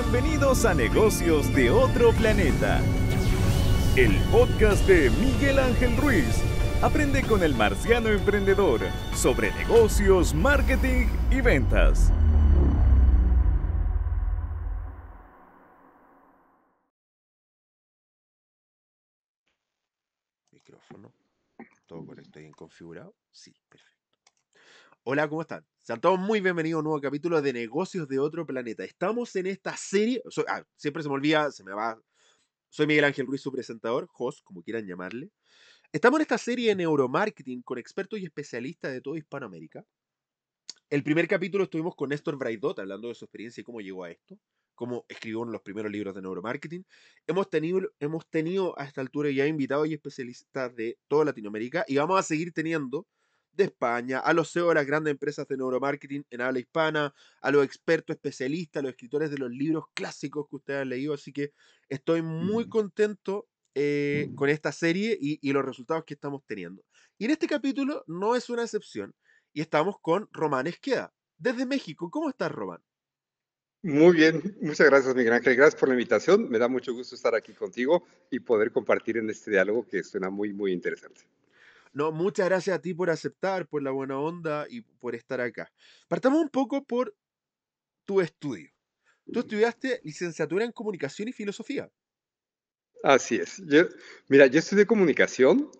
Bienvenidos a Negocios de Otro Planeta, el podcast de Miguel Ángel Ruiz. Aprende con el marciano emprendedor sobre negocios, marketing y ventas. Micrófono, todo correcto y bien configurado. Sí, perfecto. Hola, ¿cómo están? Sean todos muy bienvenidos a un nuevo capítulo de Negocios de Otro Planeta. Estamos en esta serie. Siempre se me olvida, se me va. Soy Miguel Ángel Ruiz, su presentador, host, como quieran llamarle. Estamos en esta serie de neuromarketing con expertos y especialistas de toda Hispanoamérica. El primer capítulo estuvimos con Néstor Braidot hablando de su experiencia y cómo llegó a esto, cómo escribió uno de los primeros libros de neuromarketing. Hemos tenido a esta altura ya invitados y especialistas de toda Latinoamérica y vamos a seguir teniendo de España, a los CEO de las grandes empresas de neuromarketing en habla hispana, a los expertos especialistas, a los escritores de los libros clásicos que ustedes han leído. Así que estoy muy contento con esta serie y los resultados que estamos teniendo. Y en este capítulo no es una excepción y estamos con Román Esqueda, desde México. ¿Cómo estás, Román? Muy bien, muchas gracias, Miguel Ángel. Gracias por la invitación. Me da mucho gusto estar aquí contigo y poder compartir en este diálogo que suena muy, muy interesante. No, muchas gracias a ti por aceptar, por la buena onda y por estar acá. Partamos un poco por tu estudio. Tú estudiaste licenciatura en comunicación y filosofía. Así es. Mira, yo estudié comunicación.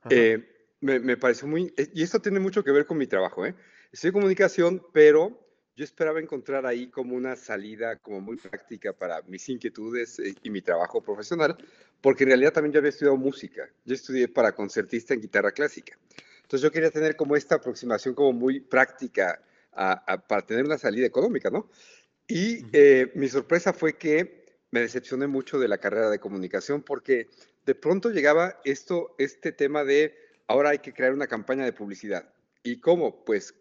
Ajá. eh, me pareció muy... y esto tiene mucho que ver con mi trabajo, ¿eh? Estudié comunicación, pero yo esperaba encontrar ahí como una salida como muy práctica para mis inquietudes y mi trabajo profesional, porque en realidad también yo había estudiado música. Yo estudié para concertista en guitarra clásica. Entonces yo quería tener como esta aproximación como muy práctica para tener una salida económica, ¿no? Y Ujú. mi sorpresa fue que me decepcioné mucho de la carrera de comunicación porque de pronto llegaba este tema de ahora hay que crear una campaña de publicidad. ¿Y cómo? Pues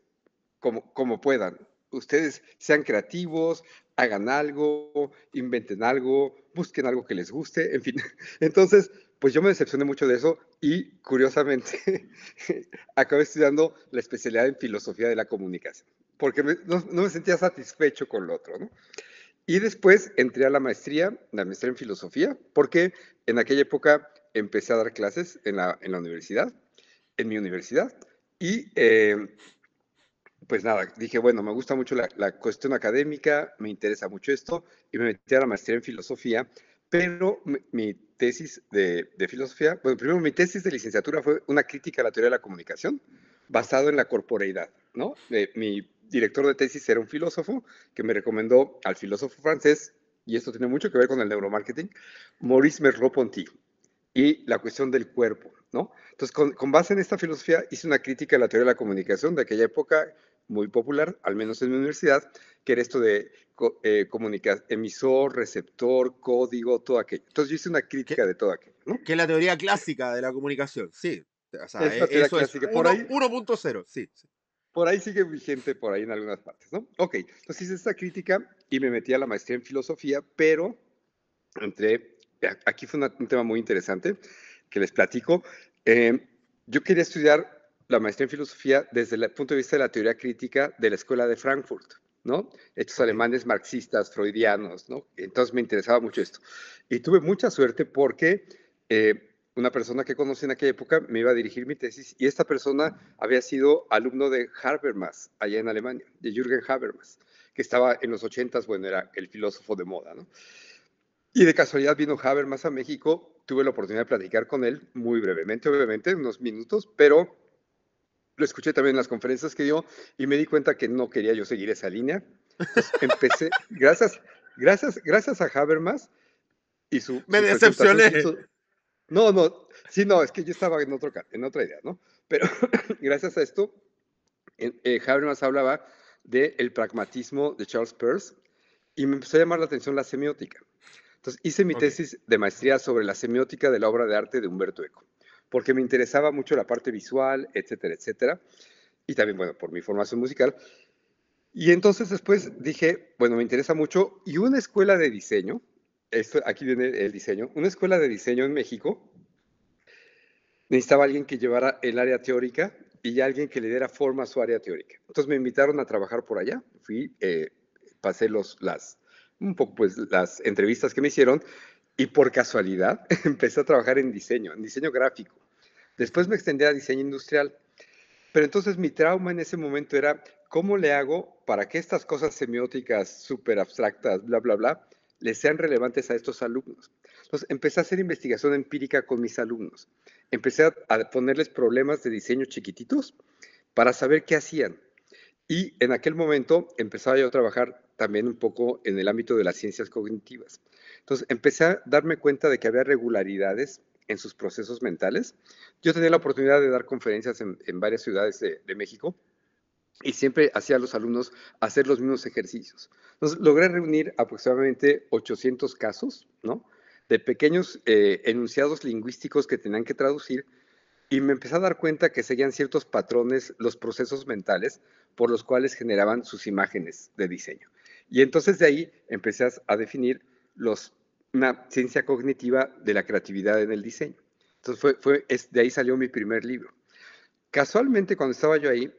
como puedan. Ustedes sean creativos, hagan algo, inventen algo, busquen algo que les guste, en fin. Entonces, pues yo me decepcioné mucho de eso y curiosamente acabé estudiando la especialidad en filosofía de la comunicación, porque no me sentía satisfecho con lo otro, ¿no? Y después entré a la maestría en filosofía, porque en aquella época empecé a dar clases en la universidad, en mi universidad, y pues nada, dije, bueno, me gusta mucho la cuestión académica, me interesa mucho esto, y me metí a la maestría en filosofía, pero mi tesis de filosofía, bueno, primero mi tesis de licenciatura fue una crítica a la teoría de la comunicación, Ok. basado en la corporeidad, ¿no? Mi director de tesis era un filósofo que me recomendó al filósofo francés, y esto tiene mucho que ver con el neuromarketing, Maurice Merleau-Ponty, y la cuestión del cuerpo, ¿no? Entonces, con base en esta filosofía, hice una crítica a la teoría de la comunicación de aquella época, muy popular, al menos en mi universidad, que era esto de emisor, receptor, código, todo aquello. Entonces, yo hice una ¿Qué, crítica de todo aquello, ¿no? qué es la teoría clásica de la comunicación? Sí. O sea, Es la teoría eso es clásica. 1.0. Sí, sí. Por ahí sigue vigente, por ahí en algunas partes, ¿no? Ok, entonces hice esta crítica y me metí a la maestría en filosofía, pero entré, aquí fue un tema muy interesante que les platico. Eh, yo quería estudiar la maestría en filosofía desde el punto de vista de la teoría crítica de la escuela de Frankfurt, ¿no? Estos Ok. alemanes marxistas, freudianos, ¿no? Entonces me interesaba mucho esto. Y tuve mucha suerte porque una persona que conocí en aquella época me iba a dirigir mi tesis y esta persona había sido alumno de Habermas, allá en Alemania, de Jürgen Habermas, que estaba en los 80s, bueno, era el filósofo de moda, ¿no? Y de casualidad vino Habermas a México, tuve la oportunidad de platicar con él muy brevemente, obviamente, unos minutos, pero lo escuché también en las conferencias que dio y me di cuenta que no quería yo seguir esa línea. Entonces empecé, gracias a Habermas y Me su presentación que decepcioné. hizo. No, no, sí, no, es que yo estaba en otra idea, ¿no? Pero gracias a esto, Habermas hablaba del pragmatismo de Charles Peirce y me empezó a llamar la atención la semiótica. Entonces hice mi Ok. tesis de maestría sobre la semiótica de la obra de arte de Humberto Eco, porque me interesaba mucho la parte visual, etcétera, etcétera, y también, bueno, por mi formación musical. Y entonces después dije, bueno, me interesa mucho, y una escuela de diseño, aquí viene el diseño, una escuela de diseño en México necesitaba alguien que llevara el área teórica y alguien que le diera forma a su área teórica. Entonces me invitaron a trabajar por allá, pasé un poco pues las entrevistas que me hicieron y por casualidad empecé a trabajar en diseño gráfico. Después me extendí a diseño industrial. Pero entonces mi trauma en ese momento era, ¿cómo le hago para que estas cosas semióticas súper abstractas, bla, bla, bla, les sean relevantes a estos alumnos? Entonces empecé a hacer investigación empírica con mis alumnos. Empecé a ponerles problemas de diseño chiquititos para saber qué hacían. Y en aquel momento empezaba yo a trabajar también un poco en el ámbito de las ciencias cognitivas. Entonces empecé a darme cuenta de que había regularidades en sus procesos mentales. Yo tenía la oportunidad de dar conferencias en varias ciudades de México y siempre hacía a los alumnos hacer los mismos ejercicios. Entonces logré reunir aproximadamente 800 casos, ¿no? De pequeños enunciados lingüísticos que tenían que traducir y me empecé a dar cuenta que seguían ciertos patrones los procesos mentales por los cuales generaban sus imágenes de diseño. Y entonces de ahí empecé a definir una ciencia cognitiva de la creatividad en el diseño. Entonces de ahí salió mi primer libro. Casualmente, cuando estaba yo ahí,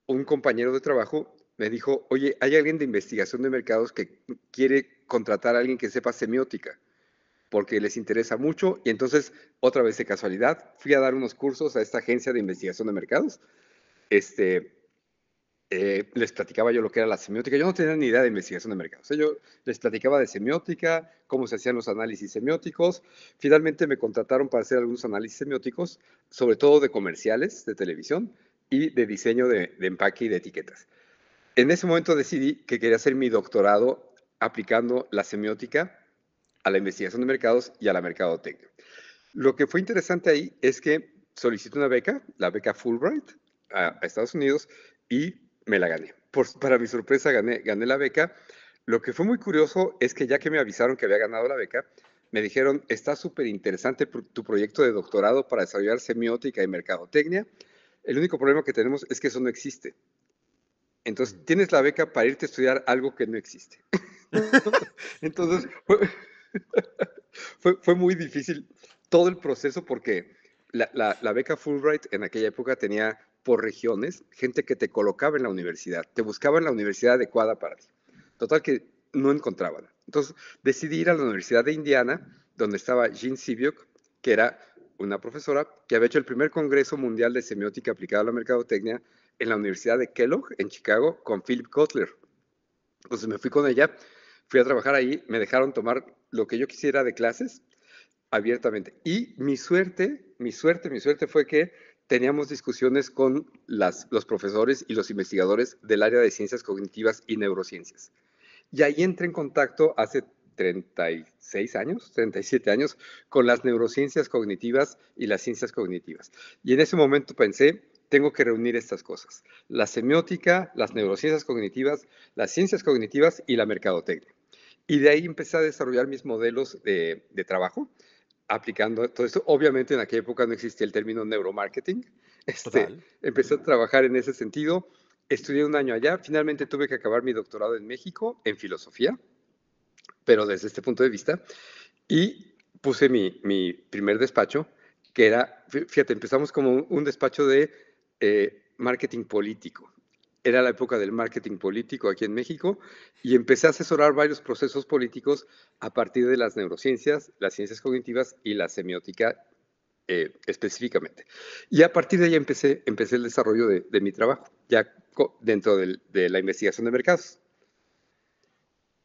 un compañero de trabajo me dijo, oye, hay alguien de investigación de mercados que quiere contratar a alguien que sepa semiótica porque les interesa mucho. Y entonces, otra vez de casualidad, fui a dar unos cursos a esta agencia de investigación de mercados. Les platicaba yo lo que era la semiótica. Yo no tenía ni idea de investigación de mercados. Yo les platicaba de semiótica, cómo se hacían los análisis semióticos. Finalmente me contrataron para hacer algunos análisis semióticos, sobre todo de comerciales de televisión y de diseño de empaque y de etiquetas. En ese momento decidí que quería hacer mi doctorado aplicando la semiótica a la investigación de mercados y a la mercadotecnia. Lo que fue interesante ahí es que solicité una beca, la beca Fulbright, a Estados Unidos, y me la gané. Para mi sorpresa, gané la beca. Lo que fue muy curioso es que ya que me avisaron que había ganado la beca, me dijeron, está súper interesante tu proyecto de doctorado para desarrollar semiótica y mercadotecnia. El único problema que tenemos es que eso no existe. Entonces, tienes la beca para irte a estudiar algo que no existe. Entonces, fue muy difícil todo el proceso porque la beca Fulbright en aquella época tenía por regiones gente que te colocaba en la universidad, te buscaban la universidad adecuada para ti. Total que no encontraban. Entonces decidí ir a la Universidad de Indiana, donde estaba Jean Sibiok, que era una profesora que había hecho el primer Congreso Mundial de Semiótica aplicada a la Mercadotecnia en la Universidad de Kellogg, en Chicago, con Philip Kotler. Entonces me fui con ella, fui a trabajar ahí, me dejaron tomar lo que yo quisiera de clases abiertamente. Y mi suerte fue que teníamos discusiones con los profesores y los investigadores del área de ciencias cognitivas y neurociencias. Y ahí entré en contacto hace 36 años, 37 años, con las neurociencias cognitivas y las ciencias cognitivas. Y en ese momento pensé, tengo que reunir estas cosas, la semiótica, las neurociencias cognitivas, las ciencias cognitivas y la mercadotecnia. Y de ahí empecé a desarrollar mis modelos de trabajo, aplicando todo esto. Obviamente en aquella época no existía el término neuromarketing. Total. Empecé a trabajar en ese sentido. Estudié un año allá. Finalmente tuve que acabar mi doctorado en México en filosofía, pero desde este punto de vista. Y puse mi primer despacho, que era, fíjate, empezamos como un despacho de marketing político. Era la época del marketing político aquí en México y empecé a asesorar varios procesos políticos a partir de las neurociencias, las ciencias cognitivas y la semiótica específicamente. Y a partir de ahí empecé el desarrollo de mi trabajo, ya dentro de la investigación de mercados.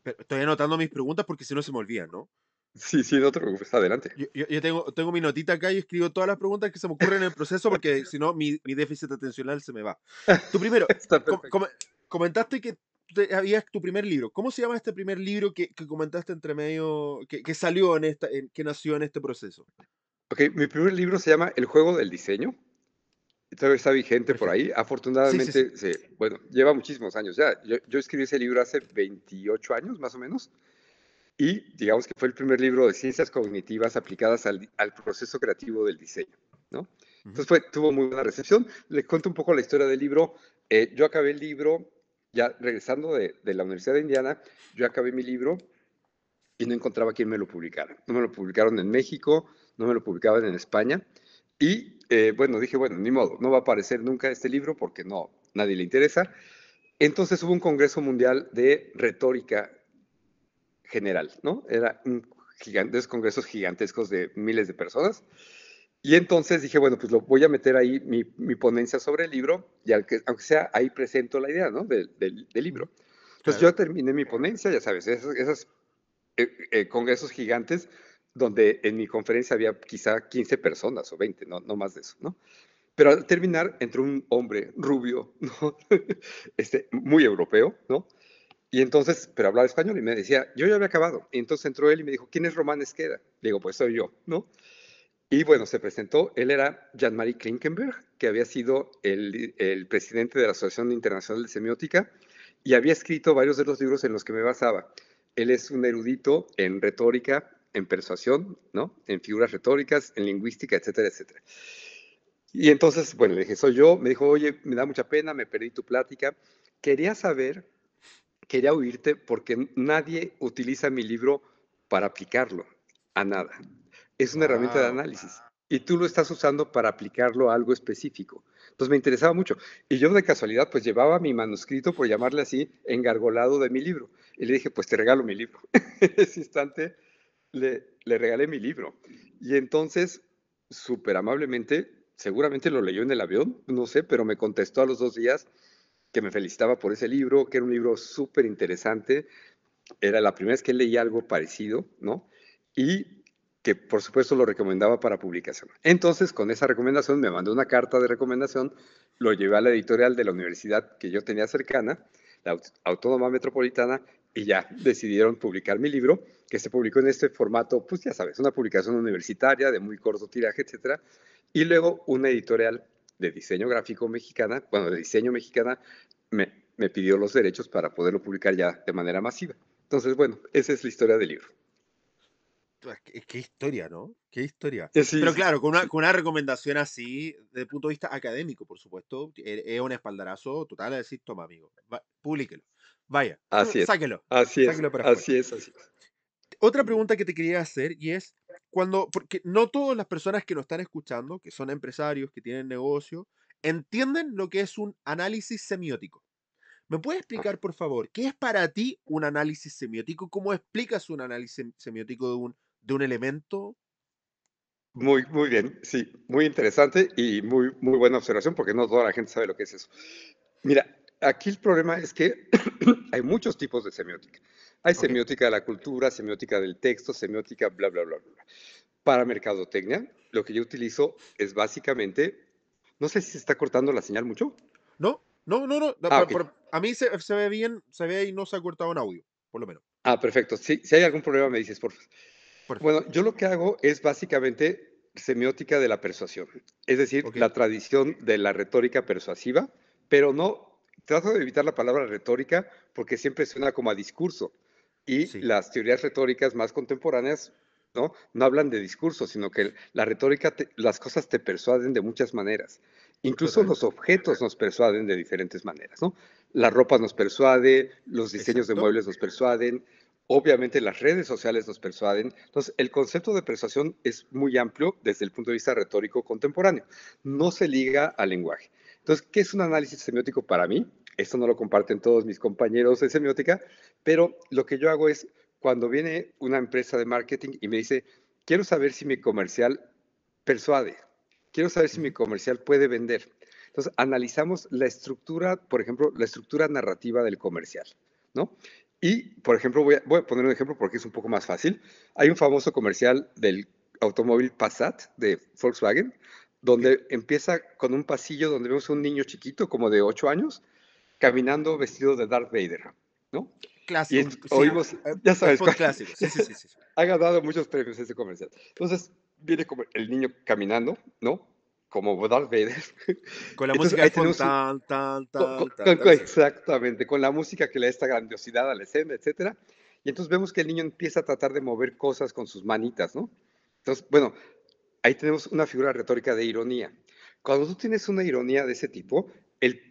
Estoy anotando mis preguntas porque si no se me olvidan, ¿no? Sí, no te preocupes, adelante. Yo tengo mi notita acá y escribo todas las preguntas que se me ocurren en el proceso porque si no mi déficit atencional se me va. Tú primero, Está perfecto. comentaste que habías tu primer libro. ¿Cómo se llama este primer libro que comentaste entre medio, que salió que nació en este proceso? Ok, mi primer libro se llama El juego del diseño. Todavía está vigente por Perfecto. ahí. Sí, sí, sí. Afortunadamente, bueno, lleva muchísimos años ya. Yo escribí ese libro hace 28 años, más o menos. Y digamos que fue el primer libro de ciencias cognitivas aplicadas al proceso creativo del diseño, ¿no? Ujú. Entonces tuvo muy buena recepción. Les cuento un poco la historia del libro. Yo acabé el libro, ya regresando de la Universidad de Indiana, yo acabé mi libro y no encontraba quién me lo publicara. No me lo publicaron en México, no me lo publicaban en España. Y bueno, dije, bueno, ni modo, no va a aparecer nunca este libro porque nadie le interesa. Entonces hubo un Congreso Mundial de Retórica general, ¿no? Era un congresos gigantescos de miles de personas. Y entonces dije, bueno, pues lo voy a meter ahí mi ponencia sobre el libro, y aunque sea, ahí presento la idea, ¿no? Del libro. Ujú. Entonces Claro. yo terminé mi ponencia, ya sabes, esos congresos gigantes donde en mi conferencia había quizá 15 personas o 20, no más de eso, ¿no? Pero al terminar entró un hombre rubio, ¿no? Muy europeo, ¿no? Y entonces, pero hablaba español y me decía, yo ya había acabado. Y entonces entró él y me dijo, ¿quién es Román Esqueda? Le digo, pues soy yo, ¿no? Y bueno, se presentó, él era Jean-Marie Klinkenberg, que había sido el presidente de la Asociación Internacional de Semiótica y había escrito varios de los libros en los que me basaba. Él es un erudito en retórica, en persuasión, ¿no? En figuras retóricas, en lingüística, etcétera, etcétera. Y entonces, bueno, le dije, soy yo. Me dijo, oye, me da mucha pena, me perdí tu plática. Quería saber, quería oírte, porque nadie utiliza mi libro para aplicarlo a nada. Es una herramienta de Wow. análisis y tú lo estás usando para aplicarlo a algo específico. Entonces me interesaba mucho. Y yo de casualidad pues llevaba mi manuscrito, por llamarle así, engargolado de mi libro. Y le dije, pues te regalo mi libro. En ese instante le regalé mi libro. Y entonces, súper amablemente, seguramente lo leyó en el avión, no sé, pero me contestó a los 2 días que me felicitaba por ese libro, que era un libro súper interesante. Era la primera vez que leí algo parecido, ¿no? Y que por supuesto lo recomendaba para publicación. Entonces, con esa recomendación, me mandó una carta de recomendación, lo llevé a la editorial de la universidad que yo tenía cercana, la Autónoma Metropolitana, y ya decidieron publicar mi libro, que se publicó en este formato, pues ya sabes, una publicación universitaria de muy corto tiraje, etcétera, y luego una editorial de diseño gráfico mexicana, bueno, de diseño mexicana, me pidió los derechos para poderlo publicar ya de manera masiva. Entonces, bueno, esa es la historia del libro. Qué historia, ¿no? Qué historia. Sí, Pero sí, claro, sí. con una recomendación así, desde el punto de vista académico, por supuesto, es un espaldarazo total a decir, toma, amigo, publíquelo. Vaya, Así es, sáquelo, así es, sáquelo para afuera. así es, así es. Otra pregunta que te quería hacer y es, porque no todas las personas que nos están escuchando, que son empresarios, que tienen negocio, entienden lo que es un análisis semiótico. ¿Me puedes explicar, por favor, qué es para ti un análisis semiótico? ¿Cómo explicas un análisis semiótico de un elemento? Muy bien, sí, muy interesante y muy buena observación porque no toda la gente sabe lo que es eso. Mira, aquí el problema es que hay muchos tipos de semiótica. Hay Ok. semiótica de la cultura, semiótica del texto, semiótica bla, bla, bla, bla. Para mercadotecnia, lo que yo utilizo es básicamente, no sé si se está cortando la señal mucho. No, no, no, no. Ah, ok. A mí se ve bien, se ve y no se ha cortado en audio, por lo menos. Ah, perfecto. Sí, si hay algún problema me dices, por favor. Bueno, Perfecto. yo lo que hago es básicamente semiótica de la persuasión, es decir, Ok. la tradición de la retórica persuasiva, pero no, trato de evitar la palabra retórica porque siempre suena como a discurso y Sí, las teorías retóricas más contemporáneas no hablan de discurso, sino que la retórica, las cosas te persuaden de muchas maneras. Incluso total. los objetos nos persuaden de diferentes maneras, ¿no? La ropa nos persuade, los diseños de Exacto. muebles nos persuaden, obviamente las redes sociales nos persuaden. Entonces, el concepto de persuasión es muy amplio desde el punto de vista retórico contemporáneo. No se liga al lenguaje. Entonces, ¿qué es un análisis semiótico para mí? Esto no lo comparten todos mis compañeros de semiótica, pero lo que yo hago es, cuando viene una empresa de marketing y me dice, quiero saber si mi comercial persuade, quiero saber si mi Ujú. comercial puede vender. Entonces, analizamos la estructura, por ejemplo, la estructura narrativa del comercial, ¿no? Y, por ejemplo, voy a poner un ejemplo porque es un poco más fácil. Hay un famoso comercial del automóvil Passat de Volkswagen, Ok. donde empieza con un pasillo donde vemos a un niño chiquito, como de 8 años, caminando vestido de Darth Vader, ¿no? Y Sí, oímos, ya sabes spot cuál. clásico. Sí, sí, sí, sí. Ha ganado muchos premios ese comercial. Entonces, viene como el niño caminando, ¿no? Como Darth Vader. Con la Entonces, música de ahí fondo, tenemos tan, tan, tan, tan, tan, sí. exactamente, con la música que le da esta grandiosidad a la escena, etcétera. Y entonces vemos que el niño empieza a tratar de mover cosas con sus manitas, ¿no? Entonces, bueno, ahí tenemos una figura retórica de ironía. Cuando tú tienes una ironía de ese tipo,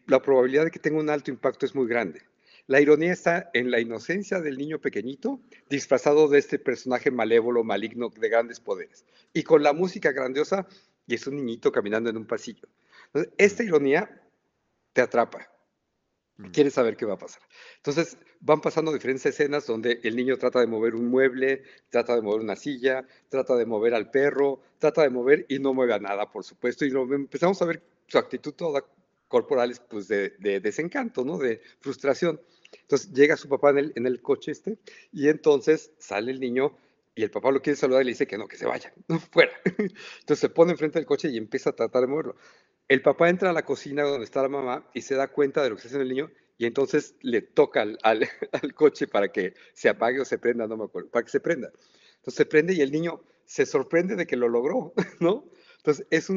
la probabilidad de que tenga un alto impacto es muy grande. La ironía está en la inocencia del niño pequeñito, disfrazado de este personaje malévolo, maligno, de grandes poderes. Y con la música grandiosa, y es un niñito caminando en un pasillo. Entonces, Mm. esta ironía te atrapa. Mm. quiere saber qué va a pasar. Entonces van pasando diferentes escenas donde el niño trata de mover un mueble, trata de mover una silla, trata de mover al perro, trata de mover y no mueve a nada, por supuesto. Y empezamos a ver su actitud toda corporal, pues de desencanto, ¿no? De frustración. Entonces llega su papá en el coche y entonces sale el niño y el papá lo quiere saludar y le dice que no, que se vaya, no, fuera. Entonces se pone enfrente del coche y empieza a tratar de moverlo. El papá entra a la cocina donde está la mamá y se da cuenta de lo que está haciendo el niño y entonces le toca al coche para que se apague o se prenda, no me acuerdo, para que se prenda. Entonces se prende y el niño se sorprende de que lo logró, ¿no? Entonces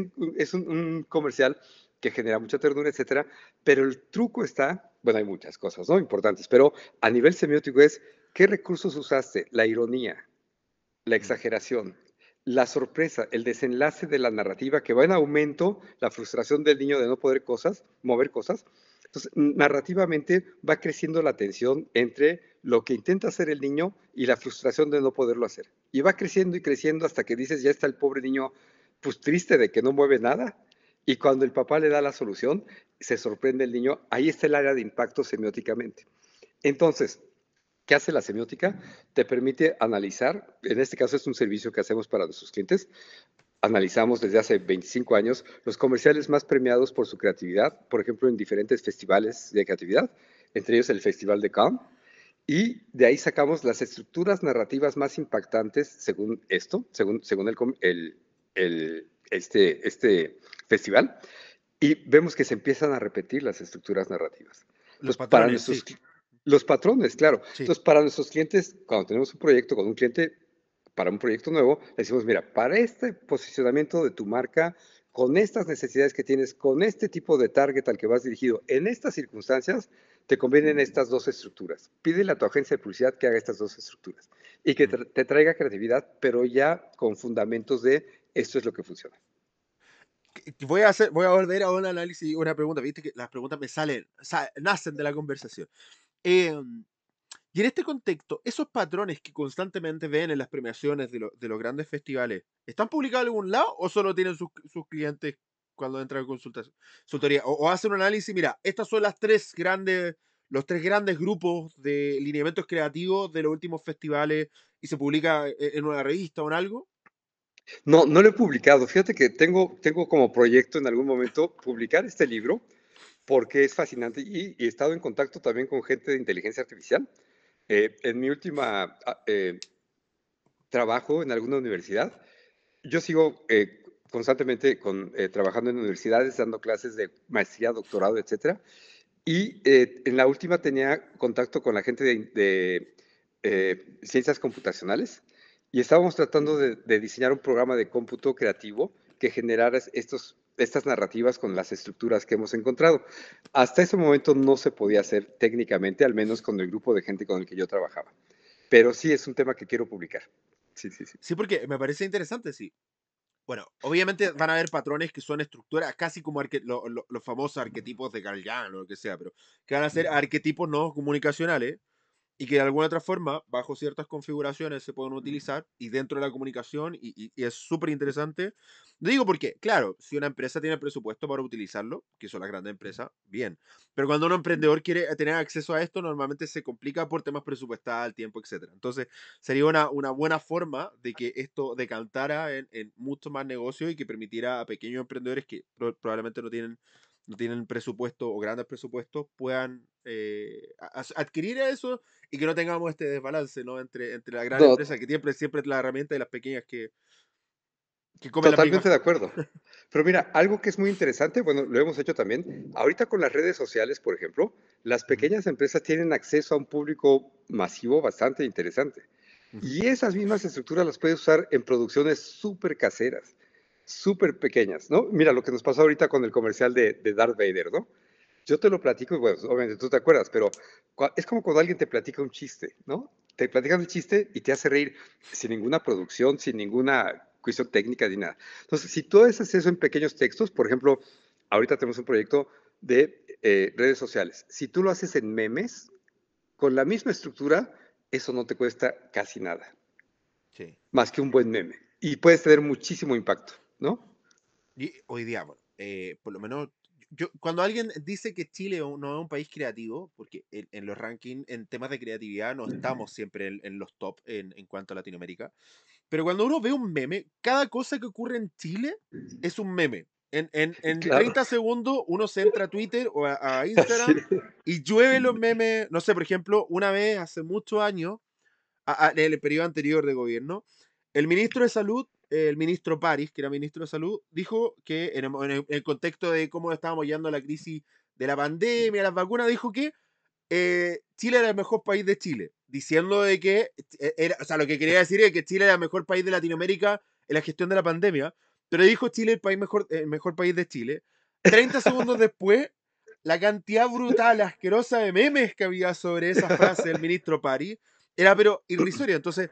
un comercial que genera mucha ternura, etcétera, pero el truco está, bueno, hay muchas cosas, ¿no? Importantes, pero a nivel semiótico es, ¿qué recursos usaste? La ironía, la Mm. exageración, la sorpresa, el desenlace de la narrativa que va en aumento, la frustración del niño de no poder mover cosas. Entonces, narrativamente va creciendo la tensión entre lo que intenta hacer el niño y la frustración de no poderlo hacer. Y va creciendo y creciendo hasta que dices, ya está el pobre niño, pues triste de que no mueve nada. Y cuando el papá le da la solución, se sorprende el niño. Ahí está el área de impacto semióticamente. Entonces, ¿qué hace la semiótica? Te permite analizar, en este caso es un servicio que hacemos para nuestros clientes, analizamos desde hace 25 años los comerciales más premiados por su creatividad, por ejemplo, en diferentes festivales de creatividad, entre ellos el Festival de Cannes, y de ahí sacamos las estructuras narrativas más impactantes según esto, según este festival, y vemos que se empiezan a repetir las estructuras narrativas. Los Entonces, para patrones, sí. los patrones, claro. Sí. Entonces, para nuestros clientes, cuando tenemos un proyecto con un cliente, para un proyecto nuevo, le decimos, mira, para este posicionamiento de tu marca, con estas necesidades que tienes, con este tipo de target al que vas dirigido, en estas circunstancias, te convienen estas dos estructuras. Pídele a tu agencia de publicidad que haga estas dos estructuras y que Mm. te traiga creatividad, pero ya con fundamentos de esto es lo que funciona. Voy a volver a un análisis y una pregunta. Viste que las preguntas me salen, nacen de la conversación. Em, y en este contexto, esos patrones que constantemente ven en las premiaciones de los grandes festivales, ¿están publicados en algún lado o solo tienen sus clientes cuando entran en consultoría? O hacen un análisis, mira, estas son los tres grandes grupos de lineamientos creativos de los últimos festivales y se publica en una revista o en algo. No, no lo he publicado. Fíjate que tengo como proyecto en algún momento publicar este libro porque es fascinante y he estado en contacto también con gente de inteligencia artificial. En mi última trabajo en alguna universidad, yo sigo constantemente trabajando en universidades, dando clases de maestría, doctorado, etcétera. Y en la última tenía contacto con la gente de ciencias computacionales y estábamos tratando de diseñar un programa de cómputo creativo que generara estas narrativas con las estructuras que hemos encontrado. Hasta ese momento no se podía hacer técnicamente, al menos con el grupo de gente con el que yo trabajaba. Pero sí es un tema que quiero publicar. Sí, sí, sí. Sí, porque me parece interesante, sí. Bueno, obviamente van a haber patrones que son estructuras casi como los famosos arquetipos de Carl Jung o lo que sea, pero que van a ser arquetipos no comunicacionales y que de alguna otra forma, bajo ciertas configuraciones, se pueden utilizar y dentro de la comunicación, y es súper interesante. Digo porque, claro, si una empresa tiene presupuesto para utilizarlo, que son las grandes empresas, bien. Pero cuando un emprendedor quiere tener acceso a esto, normalmente se complica por temas presupuestales, tiempo, etcétera. Entonces, sería una buena forma de que esto decantara en mucho más negocio y que permitiera a pequeños emprendedores que probablemente no tienen presupuesto o grandes presupuestos, puedan adquirir eso y que no tengamos este desbalance, ¿no? Entre la gran No, empresa que siempre es la herramienta y las pequeñas que comen las totalmente migajas. de acuerdo. Pero mira, algo que es muy interesante, bueno, lo hemos hecho también, ahorita con las redes sociales, por ejemplo, las Ujú, pequeñas empresas tienen acceso a un público masivo bastante interesante. ujú. Y esas mismas estructuras las puedes usar en producciones súper caseras, súper pequeñas, ¿no? Mira lo que nos pasó ahorita con el comercial de Darth Vader, ¿no? Yo te lo platico y bueno, obviamente tú te acuerdas, pero es como cuando alguien te platica un chiste, ¿no? Te platican un chiste y te hace reír sin ninguna producción, sin ninguna cuestión técnica ni nada. Entonces, si tú haces eso en pequeños textos, por ejemplo, ahorita tenemos un proyecto de redes sociales. Si tú lo haces en memes, con la misma estructura, eso no te cuesta casi nada, Sí. más que un buen meme. Y puedes tener muchísimo impacto, ¿no? Y hoy día, bueno, por lo menos cuando alguien dice que Chile no es un país creativo, porque en los rankings, en temas de creatividad, no estamos siempre en los top en cuanto a Latinoamérica, pero cuando uno ve un meme, cada cosa que ocurre en Chile es un meme. En Claro, 30 segundos uno se entra a Twitter o a sí, Instagram y llueve los memes. No sé, por ejemplo, una vez hace muchos años, en el periodo anterior de gobierno, el ministro de Salud, el ministro París, que era ministro de Salud, dijo que en el contexto de cómo estábamos yendo a la crisis de la pandemia, las vacunas, dijo que Chile era el mejor país de Chile, diciendo de que, o sea, lo que quería decir es que Chile era el mejor país de Latinoamérica en la gestión de la pandemia, pero dijo Chile el mejor país de Chile. 30 segundos después, la cantidad brutal, asquerosa de memes que había sobre esa frase del ministro París era pero irrisoria. Entonces,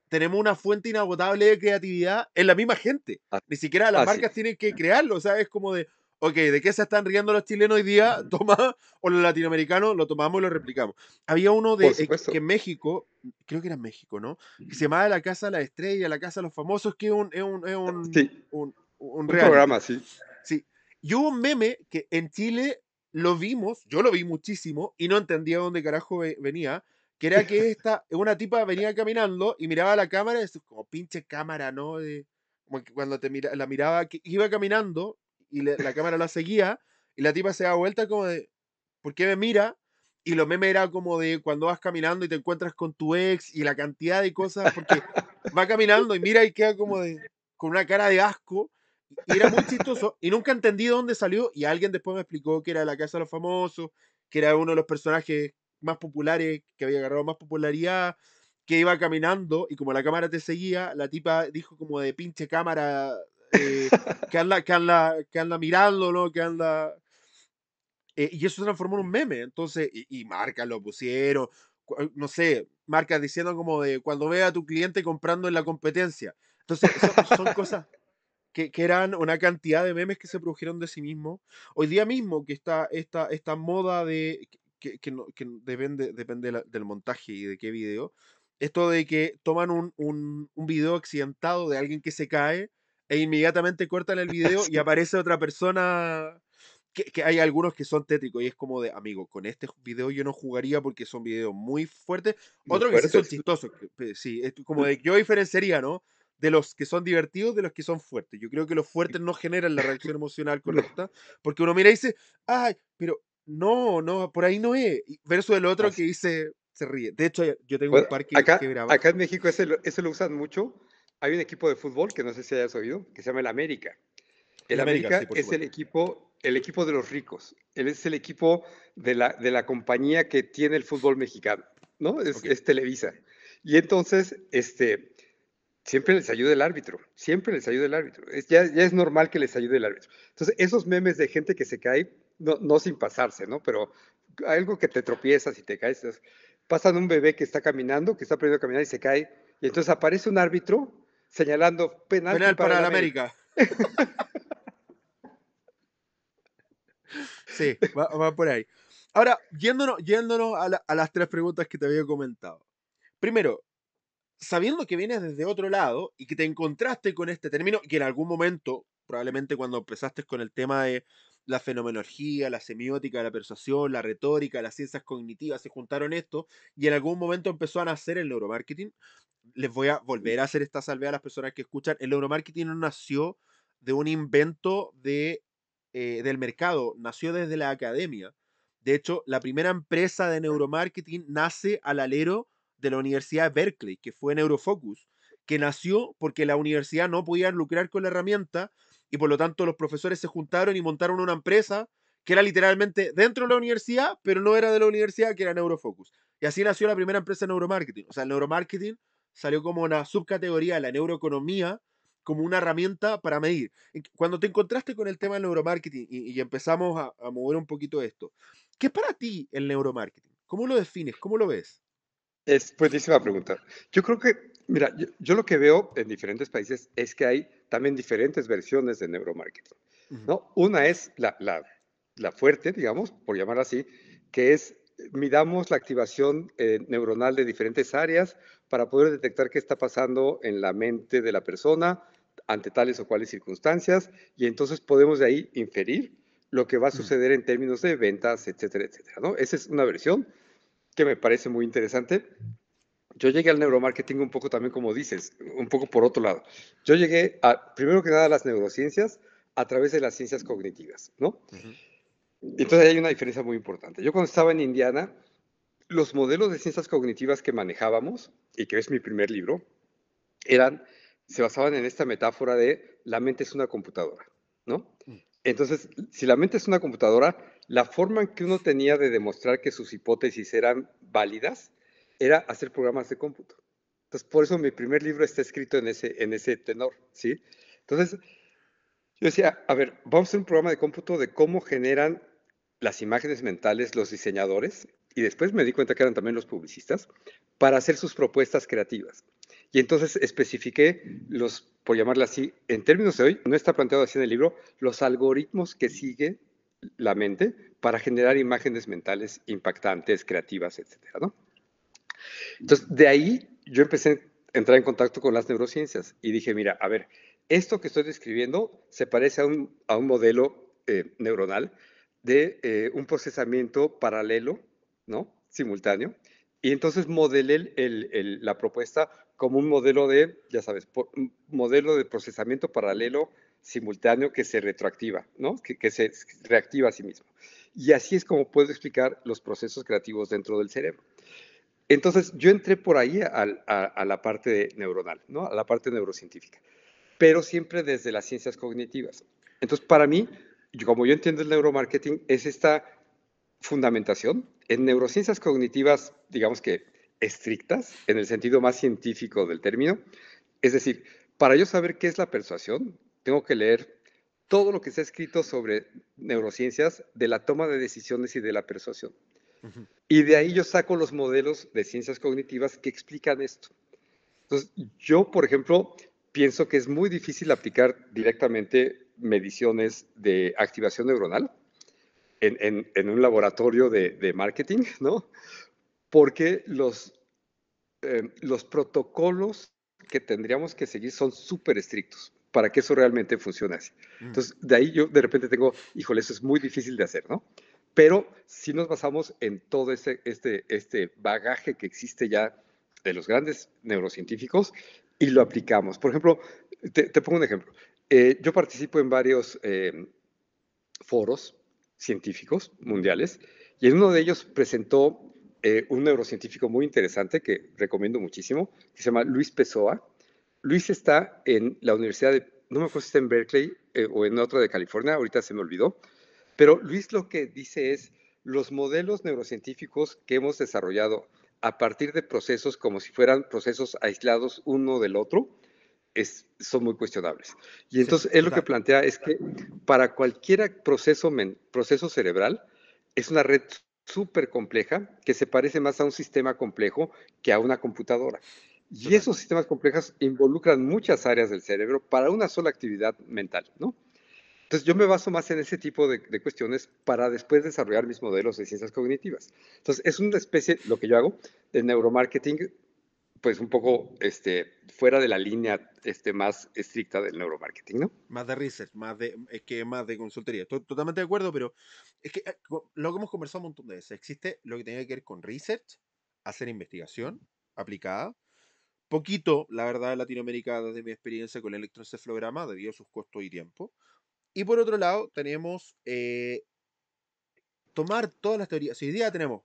tenemos una fuente inagotable de creatividad en la misma gente. a- Ni siquiera las así marcas es, tienen que crearlo, o sea, es como de, ok, ¿de qué se están riendo los chilenos hoy día? Toma, o los latinoamericanos, lo tomamos y lo replicamos. Había uno por que supuesto. en México, creo que era en México, ¿no? Que se llamaba La Casa de la Estrella, La Casa de los Famosos, que Sí, un un reality. programa, sí. Sí. Y hubo un meme que en Chile lo vimos, yo lo vi muchísimo y no entendía dónde carajo venía, que era que una tipa venía caminando y miraba a la cámara, es como pinche cámara, ¿no? Como que cuando la miraba, que iba caminando y la cámara la seguía y la tipa se da vuelta como de, ¿por qué me mira? Y los memes era como de cuando vas caminando y te encuentras con tu ex y la cantidad de cosas, porque va caminando y mira y queda como de, con una cara de asco y era muy chistoso y nunca entendí de dónde salió y alguien después me explicó que era La Casa de los Famosos, que era uno de los personajes más populares, que había agarrado más popularidad, que iba caminando y como la cámara te seguía, la tipa dijo como de pinche cámara que anda mirándolo, que anda... y eso se transformó en un meme, entonces, y marcas lo pusieron, no sé, marcas diciendo como de cuando vea a tu cliente comprando en la competencia. Entonces, son cosas que eran una cantidad de memes que se produjeron de sí mismos. Hoy día mismo que está esta moda de que depende del montaje y de qué video. Esto de que toman un video accidentado de alguien que se cae e inmediatamente cortan el video y Sí, aparece otra persona. Que hay algunos que son tétricos y es como de, amigo, con este video yo no jugaría porque son videos muy fuertes. muy Otros que sí son fuertes. chistosos, sí, es como de yo diferenciaría, ¿no? De los que son divertidos de los que son fuertes. Yo creo que los fuertes no generan la reacción emocional No, correcta, porque uno mira y dice, ay, pero no, por ahí no es. Versus el otro que así. dice, se ríe. De hecho, yo tengo un Bueno, par que acá, graba. acá en México ese lo usan mucho. Hay un equipo de fútbol que no sé si hayas oído, que se llama el América. El El América, sí, América por es supuesto. el equipo de los ricos. Él es el equipo de la compañía que tiene el fútbol mexicano, ¿no? Ok. Es Televisa. Y entonces, siempre les ayuda el árbitro, siempre les ayuda el árbitro. Ya es normal que les ayude el árbitro. Entonces, esos memes de gente que se cae, no sin pasarse, ¿no? Pero algo que te tropiezas y te caes, pasan un bebé que está caminando, que está aprendiendo a caminar y se cae, y entonces aparece un árbitro señalando penalti Penal para para el el América. América. Sí, va por ahí. Ahora, yéndonos a las tres preguntas que te había comentado. Primero, sabiendo que vienes desde otro lado y que te encontraste con este término, que en algún momento, probablemente cuando empezaste con el tema de la fenomenología, la semiótica, la persuasión, la retórica, las ciencias cognitivas, se juntaron esto y en algún momento empezó a nacer el neuromarketing. Les voy a volver a hacer esta salvedad a las personas que escuchan. El neuromarketing no nació de un invento del mercado, nació desde la academia. De hecho, la primera empresa de neuromarketing nace al alero de la Universidad de Berkeley, que fue Neurofocus, que nació porque la universidad no podía lucrar con la herramienta y por lo tanto los profesores se juntaron y montaron una empresa que era literalmente dentro de la universidad, pero no era de la universidad, que era Neurofocus. Y así nació la primera empresa de neuromarketing. O sea, el neuromarketing salió como una subcategoría de la neuroeconomía, como una herramienta para medir. Cuando te encontraste con el tema del neuromarketing y empezamos a mover un poquito esto, ¿qué es para ti el neuromarketing? ¿Cómo lo defines? ¿Cómo lo ves? Es buenísima pregunta. Yo creo que, mira, yo lo que veo en diferentes países es que hay también diferentes versiones de neuromarketing, Ujú. ¿no? Una es la fuerte, digamos, por llamarla así, que es midamos la activación neuronal de diferentes áreas para poder detectar qué está pasando en la mente de la persona ante tales o cuales circunstancias y entonces podemos de ahí inferir lo que va a Mm, suceder en términos de ventas, etcétera, etcétera, ¿no? Esa es una versión que me parece muy interesante. Yo llegué al neuromarketing un poco también, como dices, un poco por otro lado. Yo llegué a, primero que nada, a las neurociencias a través de las ciencias cognitivas, ¿no? ujú, Entonces hay una diferencia muy importante. Yo cuando estaba en Indiana, los modelos de ciencias cognitivas que manejábamos, y que es mi primer libro, eran, se basaban en esta metáfora de la mente es una computadora, ¿no? mm, Entonces, si la mente es una computadora, la forma en que uno tenía de demostrar que sus hipótesis eran válidas era hacer programas de cómputo. Entonces, por eso mi primer libro está escrito en ese tenor, ¿sí? Entonces, yo decía, a ver, vamos a hacer un programa de cómputo de cómo generan las imágenes mentales los diseñadores, y después me di cuenta que eran también los publicistas, para hacer sus propuestas creativas. Y entonces especifiqué los, por llamarla así, en términos de hoy, no está planteado así en el libro, los algoritmos que sigue la mente para generar imágenes mentales impactantes, creativas, etcétera, ¿no? Entonces, de ahí yo empecé a entrar en contacto con las neurociencias y dije, mira, a ver, esto que estoy describiendo se parece a un modelo neuronal de un procesamiento paralelo, ¿no? Simultáneo. Y entonces modelé la propuesta como un modelo de, ya sabes, un modelo de procesamiento paralelo simultáneo que se retroactiva, ¿no? Que se reactiva a sí mismo. Y así es como puedo explicar los procesos creativos dentro del cerebro. Entonces, yo entré por ahí a la parte neuronal, ¿no? A la parte neurocientífica, pero siempre desde las ciencias cognitivas. Entonces, para mí, como yo entiendo el neuromarketing, es esta fundamentación en neurociencias cognitivas, digamos que estrictas, en el sentido más científico del término. Es decir, para yo saber qué es la persuasión, tengo que leer todo lo que se ha escrito sobre neurociencias de la toma de decisiones y de la persuasión. ujú. Y de ahí yo saco los modelos de ciencias cognitivas que explican esto. Entonces, yo, por ejemplo, pienso que es muy difícil aplicar directamente mediciones de activación neuronal en un laboratorio de marketing, ¿no? Porque los protocolos que tendríamos que seguir son súper estrictos para que eso realmente funcione así. Mm. Entonces, de ahí yo de repente tengo, híjole, eso es muy difícil de hacer, ¿no? Pero si nos basamos en todo este bagaje que existe ya de los grandes neurocientíficos y lo aplicamos. Por ejemplo, te pongo un ejemplo. Yo participo en varios foros científicos mundiales y en uno de ellos presentó un neurocientífico muy interesante que recomiendo muchísimo, que se llama Luis Pessoa. Luis está en la Universidad de, no me acuerdo si está en Berkeley o en otra de California, ahorita se me olvidó, pero Luis lo que dice es, los modelos neurocientíficos que hemos desarrollado a partir de procesos como si fueran procesos aislados uno del otro, son muy cuestionables. Y Sí, entonces él lo que total. plantea es que para cualquier proceso cerebral es una red súper compleja que se parece más a un sistema complejo que a una computadora. Y Total. esos sistemas complejos involucran muchas áreas del cerebro para una sola actividad mental, ¿no? Entonces yo me baso más en ese tipo de cuestiones para después desarrollar mis modelos de ciencias cognitivas. Entonces es una especie, lo que yo hago, de neuromarketing, pues un poco fuera de la línea más estricta del neuromarketing, ¿no? Más de research, es que más de consultoría. Estoy totalmente de acuerdo, pero es que lo que hemos conversado un montón de veces, existe lo que tiene que ver con research, hacer investigación aplicada. Poquito, la verdad, en Latinoamérica, desde mi experiencia con el electroencefalograma, debido a sus costos y tiempo. Y por otro lado, tenemos tomar todas las teorías. Si hoy día tenemos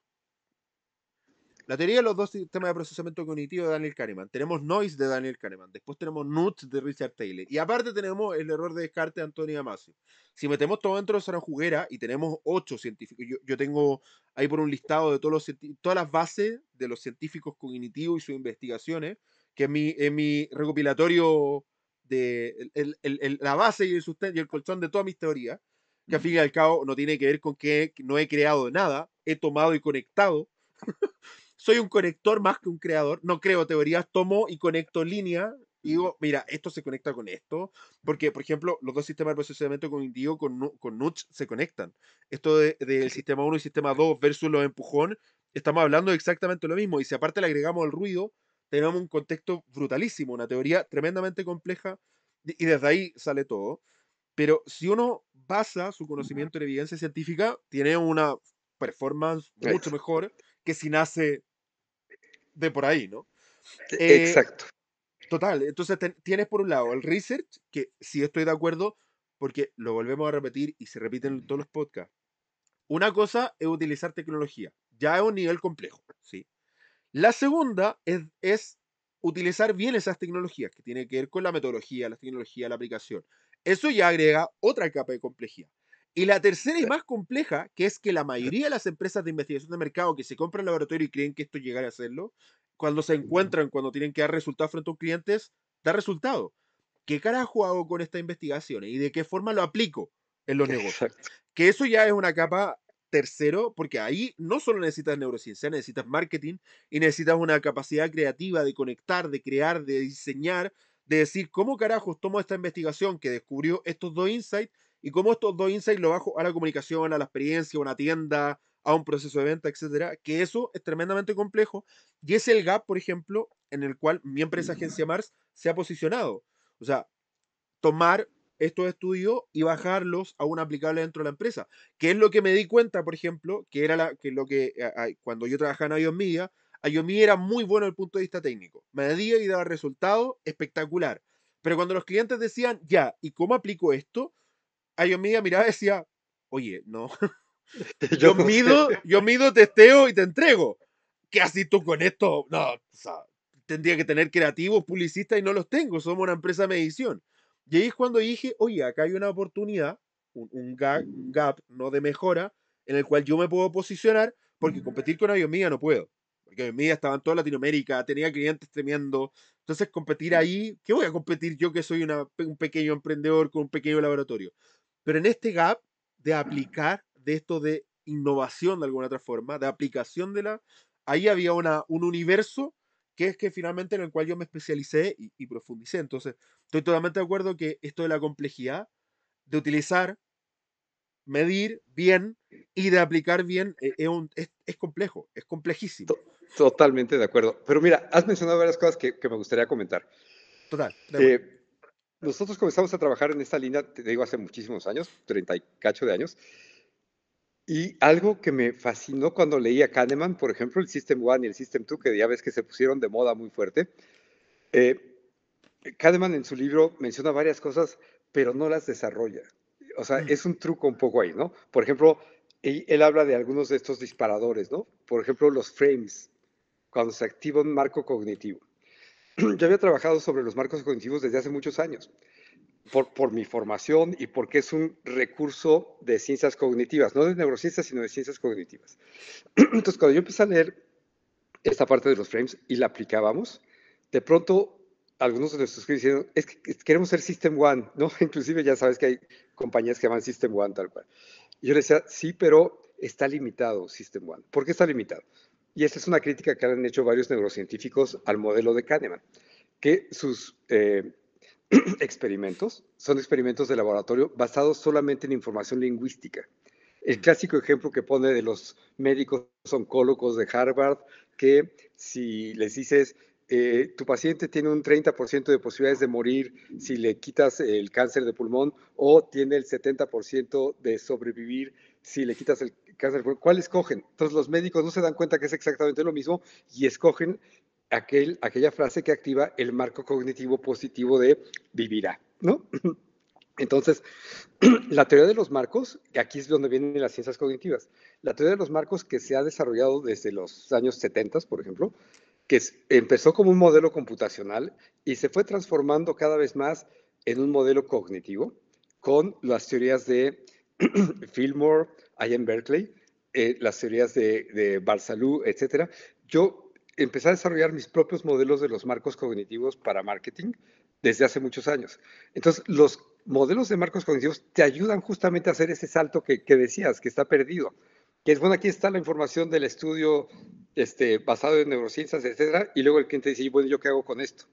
la teoría de los dos sistemas de procesamiento cognitivo de Daniel Kahneman. Tenemos Noise de Daniel Kahneman. Después tenemos Nuts de Richard Taylor. Y aparte tenemos el error de descarte de Antonio Damasio. Si metemos todo dentro de esa juguera y tenemos 8 científicos, yo tengo ahí por un listado de todas las bases de los científicos cognitivos y sus investigaciones, que es mi recopilatorio de la base y el colchón de todas mis teorías, que al fin y al cabo no tiene que ver con que no he creado nada, he tomado y conectado. Soy un conector más que un creador, no creo teorías, tomo y conecto línea y digo, mira, esto se conecta con esto, porque, por ejemplo, los dos sistemas de procesamiento cognitivo con Nudge se conectan. Esto del sistema 1 y sistema 2 versus los empujón, estamos hablando de exactamente lo mismo, y si aparte le agregamos el ruido, tenemos un contexto brutalísimo, una teoría tremendamente compleja, y desde ahí sale todo. Pero si uno basa su conocimiento en evidencia científica, tiene una performance mucho mejor que si nace de por ahí, ¿no? Eh, Exacto. Total, entonces tienes por un lado el research, que sí estoy de acuerdo, porque lo volvemos a repetir y se repiten en todos los podcasts. Una cosa es utilizar tecnología, ya es un nivel complejo, ¿sí? La segunda es utilizar bien esas tecnologías, que tiene que ver con la metodología, la tecnología, la aplicación. Eso ya agrega otra capa de complejidad. Y la tercera y más compleja, que es que la mayoría de las empresas de investigación de mercado que se compran el laboratorio y creen que esto llegará a hacerlo, cuando se encuentran, cuando tienen que dar resultados frente a un cliente, da resultado. ¿Qué carajo hago con estas investigaciones y de qué forma lo aplico en los negocios? Exacto. Que eso ya es una capa tercero, porque ahí no solo necesitas neurociencia, necesitas marketing y necesitas una capacidad creativa de conectar, de crear, de diseñar, de decir cómo carajos tomo esta investigación que descubrió estos dos insights y cómo estos dos insights lo bajo a la comunicación, a la experiencia, a una tienda, a un proceso de venta, etcétera, que eso es tremendamente complejo y es el gap, por ejemplo, en el cual mi empresa Agencia Mars se ha posicionado. O sea, tomar estos estudios y bajarlos a un aplicable dentro de la empresa. Que es lo que me di cuenta, por ejemplo, que era que lo que cuando yo trabajaba en iOS Media era muy bueno desde el punto de vista técnico. Medía y daba resultados espectacular. Pero cuando los clientes decían, ya, ¿y cómo aplico esto? iOS Media miraba y decía, oye, no, Yo no sé. yo mido, testeo y te entrego. ¿Qué haces tú con esto? No, o sea, tendría que tener creativos, publicistas y no los tengo. Somos una empresa de medición. Y ahí es cuando dije, oye, acá hay una oportunidad, un gap, no de mejora, en el cual yo me puedo posicionar, porque competir con iOS Media no puedo. Porque iOS Media estaba en toda Latinoamérica, tenía clientes tremendo. Entonces, competir ahí, ¿qué voy a competir yo que soy un pequeño emprendedor con un pequeño laboratorio? Pero en este gap de aplicar, de esto de innovación de alguna otra forma, de aplicación ahí había un universo que es que finalmente en el cual yo me especialicé y profundicé. Entonces, estoy totalmente de acuerdo que esto de la complejidad, de utilizar, medir bien y de aplicar bien es complejo, es complejísimo. Totalmente de acuerdo. Pero mira, has mencionado varias cosas que me gustaría comentar. Total, démosle. Eh, Nosotros comenzamos a trabajar en esta línea, te digo, hace muchísimos años, 30 y cacho de años, y algo que me fascinó cuando leí a Kahneman, por ejemplo, el System One y el System Two, que ya ves que se pusieron de moda muy fuerte. eh, Kahneman en su libro menciona varias cosas, pero no las desarrolla. O sea, Mm, es un truco un poco ahí, ¿no? Por ejemplo, él habla de algunos de estos disparadores, ¿no? Por ejemplo, los frames, cuando se activa un marco cognitivo. Yo había trabajado sobre los marcos cognitivos desde hace muchos años, por mi formación y porque es un recurso de ciencias cognitivas, no de neurociencias, sino de ciencias cognitivas. Entonces, cuando yo empecé a leer esta parte de los frames y la aplicábamos, de pronto algunos de nuestros clientes dijeron, es que queremos ser System One, ¿no? Inclusive ya sabes que hay compañías que llaman System One tal cual. Y yo le decía, sí, pero está limitado System One. ¿Por qué está limitado? Y esta es una crítica que han hecho varios neurocientíficos al modelo de Kahneman, que sus experimentos son experimentos de laboratorio basados solamente en información lingüística. El mm, clásico ejemplo que pone de los médicos oncólogos de Harvard, que si les dices, tu paciente tiene un 30% de posibilidades de morir si le quitas el cáncer de pulmón o tiene el 70% de sobrevivir si le quitas el cáncer de pulmón, ¿cuál escogen? Entonces los médicos no se dan cuenta que es exactamente lo mismo y escogen aquella frase que activa el marco cognitivo positivo de vivirá, ¿no? Entonces, la teoría de los marcos, que aquí es donde vienen las ciencias cognitivas, la teoría de los marcos que se ha desarrollado desde los años 70, por ejemplo, que empezó como un modelo computacional y se fue transformando cada vez más en un modelo cognitivo con las teorías de Fillmore, Ian Berkeley, las teorías de Barsalou, etcétera. Yo empecé a desarrollar mis propios modelos de los marcos cognitivos para marketing desde hace muchos años. Entonces, los modelos de marcos cognitivos te ayudan justamente a hacer ese salto que decías, que está perdido. Que es, bueno, aquí está la información del estudio basado en neurociencias, etcétera, y luego el cliente dice, bueno, ¿yo qué hago con esto?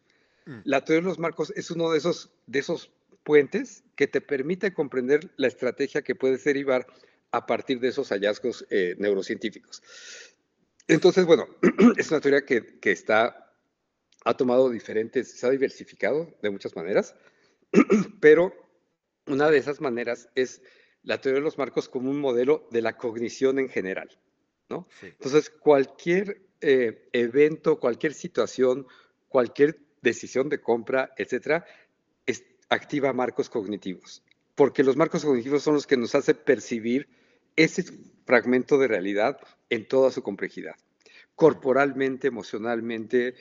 mm. La teoría de los marcos es uno de esos puentes que te permite comprender la estrategia que puedes derivar a partir de esos hallazgos neurocientíficos. Entonces, bueno, es una teoría que ha tomado diferentes, se ha diversificado de muchas maneras, pero Una de esas maneras es la teoría de los marcos como un modelo de la cognición en general, ¿no? Sí. Entonces, cualquier evento, cualquier situación, cualquier decisión de compra, etcétera, activa marcos cognitivos, porque los marcos cognitivos son los que nos hacen percibir ese fragmento de realidad en toda su complejidad, corporalmente, emocionalmente,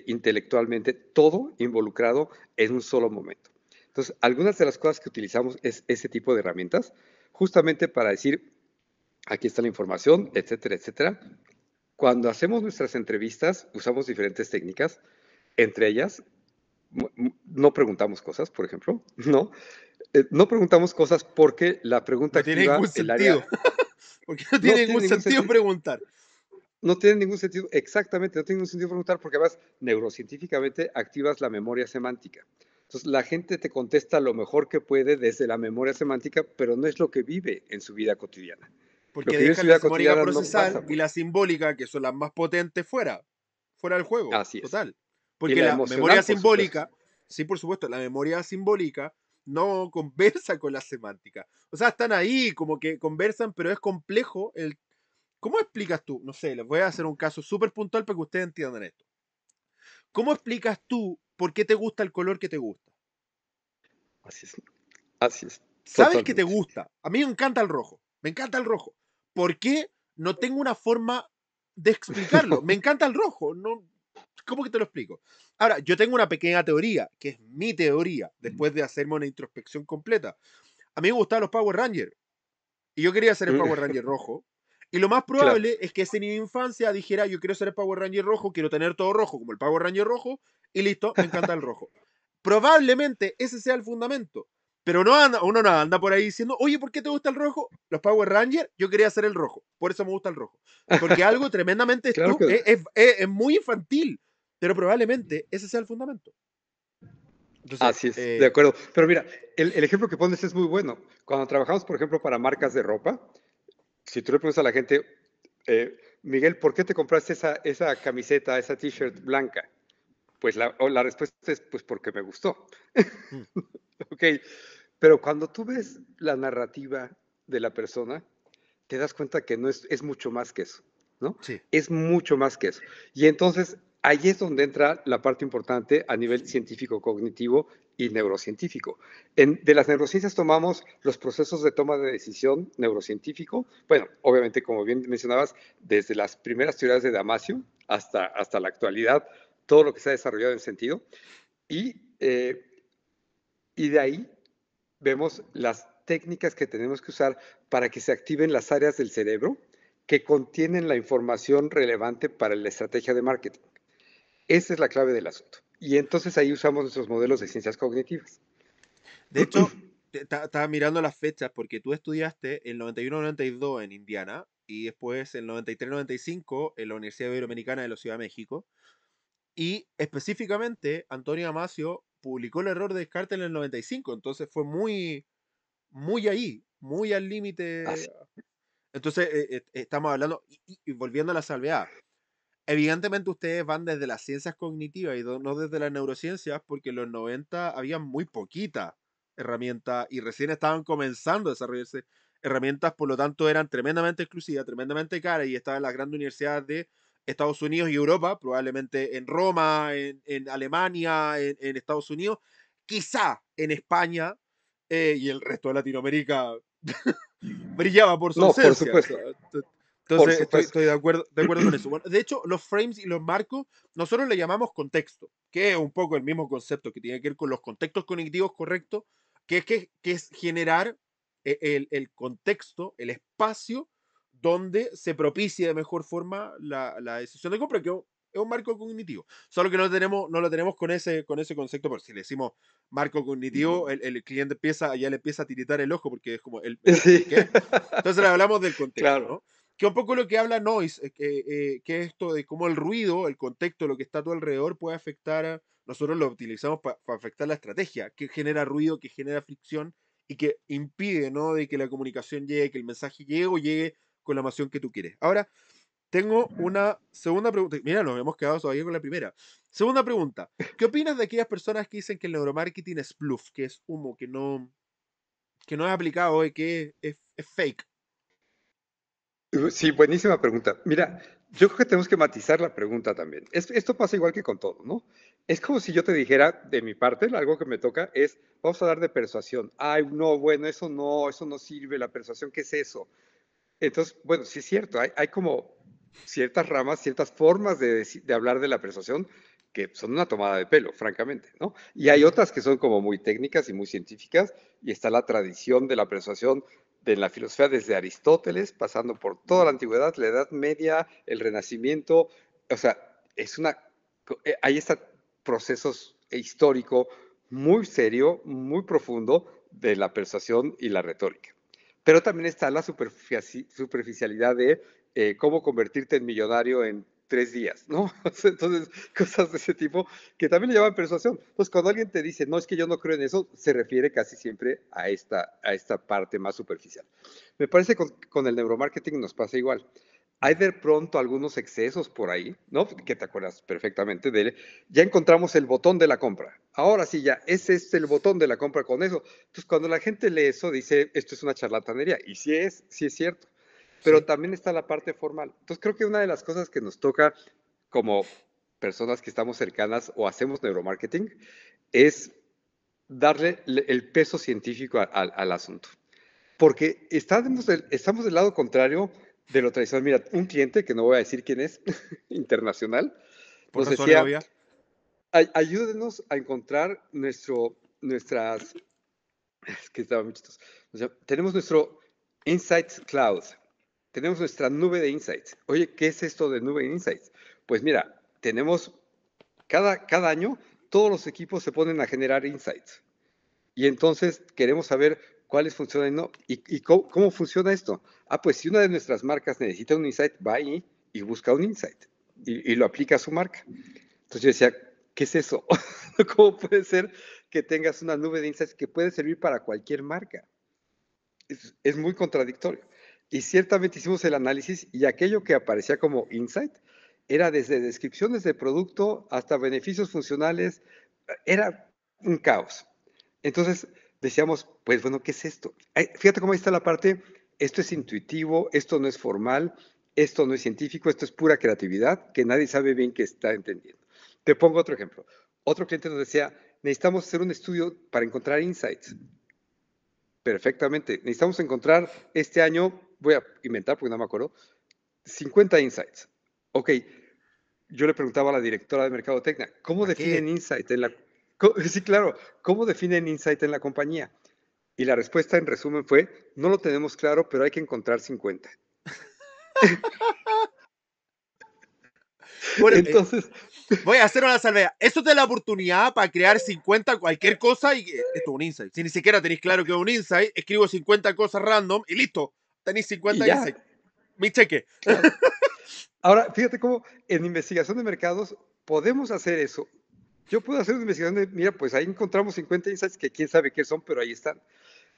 intelectualmente, todo involucrado en un solo momento. Entonces, algunas de las cosas que utilizamos es ese tipo de herramientas, justamente para decir, aquí está la información, etcétera, etcétera. Cuando hacemos nuestras entrevistas, usamos diferentes técnicas, entre ellas, no preguntamos cosas, por ejemplo, ¿no? No preguntamos cosas porque la pregunta No tiene activa ningún el área, sentido. Porque no no tiene tiene ningún ningún sentido sentido, preguntar. no tiene ningún sentido, exactamente, no tiene ningún sentido preguntar porque además neurocientíficamente activas la memoria semántica. Entonces la gente te contesta lo mejor que puede desde la memoria semántica, pero no es lo que vive en su vida cotidiana. Lo Porque que vive en su dejan la vida simbólica cotidiana no procesal pasa y por la eso. simbólica, que son las más potentes, fuera del juego, Así es. total. Y Porque la la memoria emocional, por supuesto. simbólica, sí, por supuesto, la memoria simbólica no conversa con la semántica. O sea, están ahí, como que conversan, pero es complejo. ¿Cómo explicas tú? No sé, les voy a hacer un caso súper puntual para que ustedes entiendan esto. ¿Cómo explicas tú por qué te gusta el color que te gusta? Así es. Así es. Sabes que te Totalmente. gusta. A mí me encanta el rojo. Me encanta el rojo. ¿Por qué? No tengo una forma de explicarlo. Me encanta el rojo. No, ¿cómo que te lo explico? Ahora, yo tengo una pequeña teoría, que es mi teoría, después de hacerme una introspección completa. A mí me gustaban los Power Rangers. Y yo quería ser el Power Ranger rojo. Y lo más Claro. probable es que ese niño de infancia dijera, yo quiero ser el Power Ranger rojo, quiero tener todo rojo como el Power Ranger rojo, y listo, me encanta el rojo. Probablemente ese sea el fundamento. Pero no anda, uno no anda por ahí diciendo, oye, ¿por qué te gusta el rojo? Los Power Rangers, yo quería ser el rojo, por eso me gusta el rojo. Porque algo tremendamente Claro que es muy infantil, pero probablemente ese sea el fundamento. Entonces, así es, de acuerdo. Pero mira, el ejemplo que pones es muy bueno. Cuando trabajamos, por ejemplo, para marcas de ropa, si tú le preguntas a la gente, Miguel, ¿por qué te compraste esa camiseta, esa t-shirt blanca? Pues la respuesta es, pues porque me gustó. mm, Ok, pero cuando tú ves la narrativa de la persona, te das cuenta que no es mucho más que eso, ¿no? sí. Es mucho más que eso. Y entonces ahí es donde entra la parte importante a nivel científico, cognitivo y neurocientífico. De las neurociencias tomamos los procesos de toma de decisión neurocientífico, bueno, obviamente como bien mencionabas, desde las primeras teorías de Damasio hasta la actualidad, todo lo que se ha desarrollado en sentido, y, eh, y de ahí vemos las técnicas que tenemos que usar para que se activen las áreas del cerebro que contienen la información relevante para la estrategia de marketing. Esa es la clave del asunto. Y entonces ahí usamos nuestros modelos de ciencias cognitivas. De hecho, estaba mirando las fechas porque tú estudiaste el 91-92 en Indiana y después el 93-95 en la Universidad Iberoamericana de la Ciudad de México. Y específicamente, Antonio Amasio publicó el error de Descartes en el 95. Entonces fue muy ahí, muy al límite. Así. Entonces, estamos hablando, y volviendo a la salvedad. Evidentemente ustedes van desde las ciencias cognitivas y no desde las neurociencias, porque en los 90 había muy poquita herramientas y recién estaban comenzando a desarrollarse herramientas, por lo tanto eran tremendamente exclusivas, tremendamente caras y estaban en las grandes universidades de Estados Unidos y Europa, probablemente en Roma, en Alemania, en Estados Unidos, quizá en España, y el resto de Latinoamérica brillaba por su No, por ausencia. O supuesto, sea, por entonces supuesto. estoy de acuerdo con eso. Bueno, de hecho, los frames y los marcos, nosotros le llamamos contexto, que es un poco el mismo concepto que tiene que ver con los contextos cognitivos correctos, que es generar el contexto, el espacio donde se propicie de mejor forma la decisión de compra, que es un marco cognitivo. Solo que no lo tenemos con ese concepto, porque si le decimos marco cognitivo, el cliente ya le empieza a tiritar el ojo, porque es como Sí, ¿qué? Entonces le hablamos del contexto, claro. ¿no? Que un poco lo que habla Noise, que es esto de cómo el ruido, el contexto, lo que está a tu alrededor puede afectar, nosotros lo utilizamos para afectar la estrategia, que genera ruido, que genera fricción y que impide, ¿no? De que la comunicación llegue, que el mensaje llegue o llegue con la emoción que tú quieres. Ahora, tengo una segunda pregunta. Mira, nos hemos quedado todavía con la primera. Segunda pregunta. ¿Qué opinas de aquellas personas que dicen que el neuromarketing es bluff, que es humo, que no... que no es aplicado y que es fake? Sí, buenísima pregunta. Mira, yo creo que tenemos que matizar la pregunta también. Esto pasa igual que con todo, ¿no? Es como si yo te dijera, de mi parte, algo que me toca es, vamos a hablar de persuasión. Ay, no, bueno, eso no sirve, la persuasión, ¿qué es eso? Entonces, bueno, sí es cierto, hay como ciertas ramas, ciertas formas de hablar de la persuasión que son una tomada de pelo, francamente, ¿no? Y hay otras que son como muy técnicas y muy científicas, y está la tradición de la persuasión de la filosofía desde Aristóteles, pasando por toda la antigüedad, la Edad Media, el Renacimiento, o sea, ahí está procesos histórico muy serio, muy profundo de la persuasión y la retórica. Pero también está la superficialidad de cómo convertirte en millonario en 3 días, ¿no? Entonces, cosas de ese tipo que también le llaman persuasión. Entonces, cuando alguien te dice, no, es que yo no creo en eso, se refiere casi siempre a esta parte más superficial. Me parece que con el neuromarketing nos pasa igual. Hay de pronto algunos excesos por ahí, ¿no? Que te acuerdas perfectamente de él. Ya encontramos el botón de la compra. Ahora sí, ya, ese es el botón de la compra con eso. Entonces, cuando la gente lee eso, dice, esto es una charlatanería. Y sí es cierto. Pero Sí. también está la parte formal. Entonces, creo que una de las cosas que nos toca como personas que estamos cercanas o hacemos neuromarketing es darle el peso científico al asunto. Porque estamos del lado contrario de lo tradicional. Mira, un cliente, que no voy a decir quién es, internacional, Por nos razones decía, obvias. ayúdenos a encontrar nuestras, es que estaba muy chistoso. O sea, tenemos nuestro Insights Cloud, tenemos nuestra nube de Insights. Oye, ¿qué es esto de nube de Insights? Pues mira, tenemos, cada año, todos los equipos se ponen a generar Insights. Y entonces queremos saber cuáles funcionan y no. ¿Y cómo funciona esto? Ah, pues si una de nuestras marcas necesita un insight, va ahí y busca un insight y lo aplica a su marca. Entonces yo decía, ¿qué es eso? ¿Cómo puede ser que tengas una nube de insights que puede servir para cualquier marca? Es muy contradictorio. Y ciertamente hicimos el análisis y aquello que aparecía como insight era desde descripciones de producto hasta beneficios funcionales, era un caos. Entonces decíamos, pues bueno, ¿qué es esto? Fíjate cómo ahí está la parte, esto es intuitivo, esto no es formal, esto no es científico, esto es pura creatividad que nadie sabe bien qué está entendiendo. Te pongo otro ejemplo. Otro cliente nos decía, necesitamos hacer un estudio para encontrar insights. Perfectamente. Necesitamos encontrar este año, voy a inventar porque no me acuerdo, 50 insights. Ok, yo le preguntaba a la directora de Mercadotecnia, ¿cómo ¿Para definen qué? insight en la... Sí, claro, ¿cómo definen insight en la compañía? Y la respuesta en resumen fue, no lo tenemos claro, pero hay que encontrar 50. Bueno, Entonces, voy a hacer una salvedad. Eso te da la oportunidad para crear 50 cualquier cosa y esto es un insight. Si ni siquiera tenéis claro que es un insight, escribo 50 cosas random y listo. Tenéis y 50 ya, insights. Mi cheque. claro. Ahora, fíjate cómo en investigación de mercados podemos hacer eso. Yo puedo hacer una investigación de, mira, pues ahí encontramos 50 insights que quién sabe qué son, pero ahí están.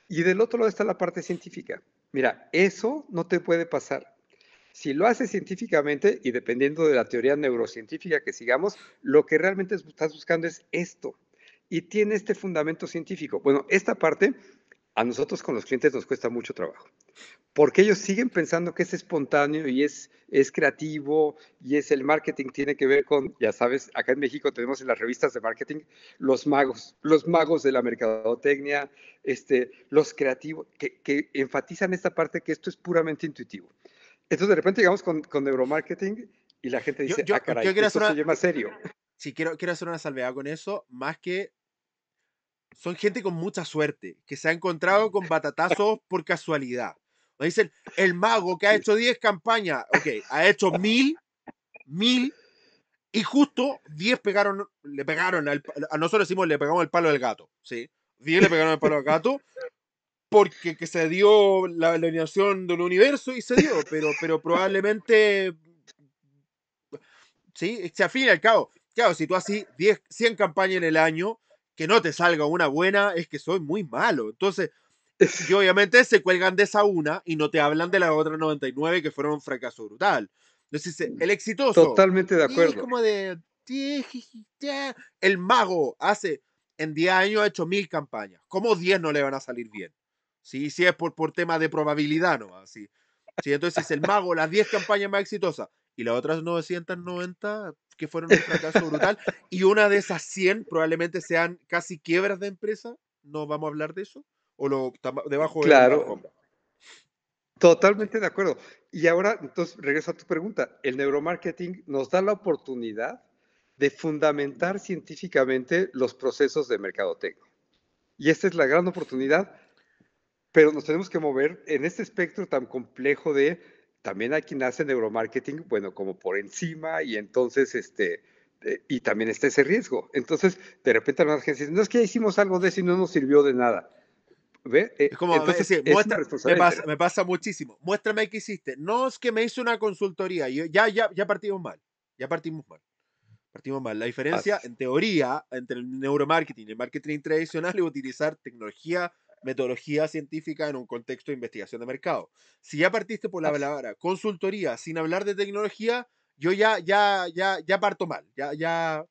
Y del otro lado está la parte científica. Mira, eso no te puede pasar. Si lo haces científicamente y dependiendo de la teoría neurocientífica que sigamos, lo que realmente estás buscando es esto. Y tiene este fundamento científico. Bueno, esta parte a nosotros con los clientes nos cuesta mucho trabajo, porque ellos siguen pensando que es espontáneo y es creativo y es el marketing tiene que ver con, ya sabes, acá en México tenemos en las revistas de marketing los magos de la mercadotecnia, los creativos, que enfatizan esta parte que esto es puramente intuitivo. Entonces de repente llegamos con neuromarketing y la gente dice, ah, Yo caray, quiero esto hacer se una. oye más serio. Sí, quiero hacer una salvedad con eso. Más que son gente con mucha suerte, que se ha encontrado con batatazos por casualidad. Me dicen, el mago que ha Sí, hecho 10 campañas, ok, ha hecho 1000, y justo 10 pegaron, le pegaron, a nosotros decimos le pegamos el palo del gato, ¿sí? 10 le pegaron el palo al gato porque que se dio la alineación del universo y se dio, pero probablemente, ¿sí? Si al fin y al cabo, claro, si tú así 100 campañas en el año, que no te salga una buena, es que soy muy malo. Entonces, y es obviamente se cuelgan de esa una y no te hablan de las otras 99 que fueron un fracaso brutal. Entonces, el exitoso, totalmente de y es acuerdo. como de. El mago hace en 10 años ha hecho 1000 campañas. ¿Cómo 10 no le van a salir bien? Si es por tema de probabilidad, ¿no? Así. Sí, entonces el mago, las 10 campañas más exitosas y las otras 990 que fueron un fracaso brutal, y una de esas 100 probablemente sean casi quiebras de empresa, ¿no vamos a hablar de eso? ¿O debajo de la Claro, alfombra? Sí. totalmente de acuerdo. Y ahora, entonces, regreso a tu pregunta. El neuromarketing nos da la oportunidad de fundamentar científicamente los procesos de mercadotecnia. Y esta es la gran oportunidad, pero nos tenemos que mover en este espectro tan complejo de, también hay quien hace neuromarketing, bueno, como por encima, y entonces, y también está ese riesgo. Entonces, de repente las agencias dicen, no es que ya hicimos algo de eso y no nos sirvió de nada. ¿Ve? Es como, Entonces, sí, es una responsabilidad. me pasa muchísimo. Muéstrame qué hiciste. No es que me hice una consultoría. Ya partimos mal. Ya partimos mal. Partimos mal. La diferencia, Así, en teoría, entre el neuromarketing y el marketing tradicional es utilizar tecnología, metodología científica en un contexto de investigación de mercado. Si ya partiste por la así, palabra consultoría sin hablar de tecnología, yo ya parto mal. claro,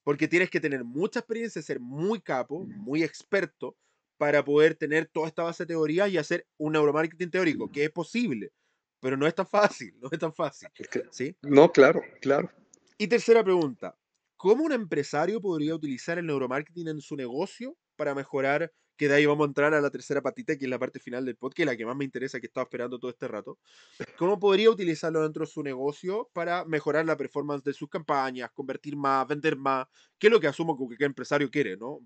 Porque tienes que tener mucha experiencia, ser muy capo, muy experto, para poder tener toda esta base de teoría y hacer un neuromarketing teórico, que es posible, pero no es tan fácil, no es tan fácil, ¿sí? no, claro, claro. Y tercera pregunta, ¿cómo un empresario podría utilizar el neuromarketing en su negocio para mejorar, que de ahí vamos a entrar a la tercera patita, que es la parte final del podcast, la que más me interesa, que estaba esperando todo este rato? ¿Cómo podría utilizarlo dentro de su negocio para mejorar la performance de sus campañas, convertir más, vender más? ¿Qué es lo que asumo que cualquier empresario quiere, no?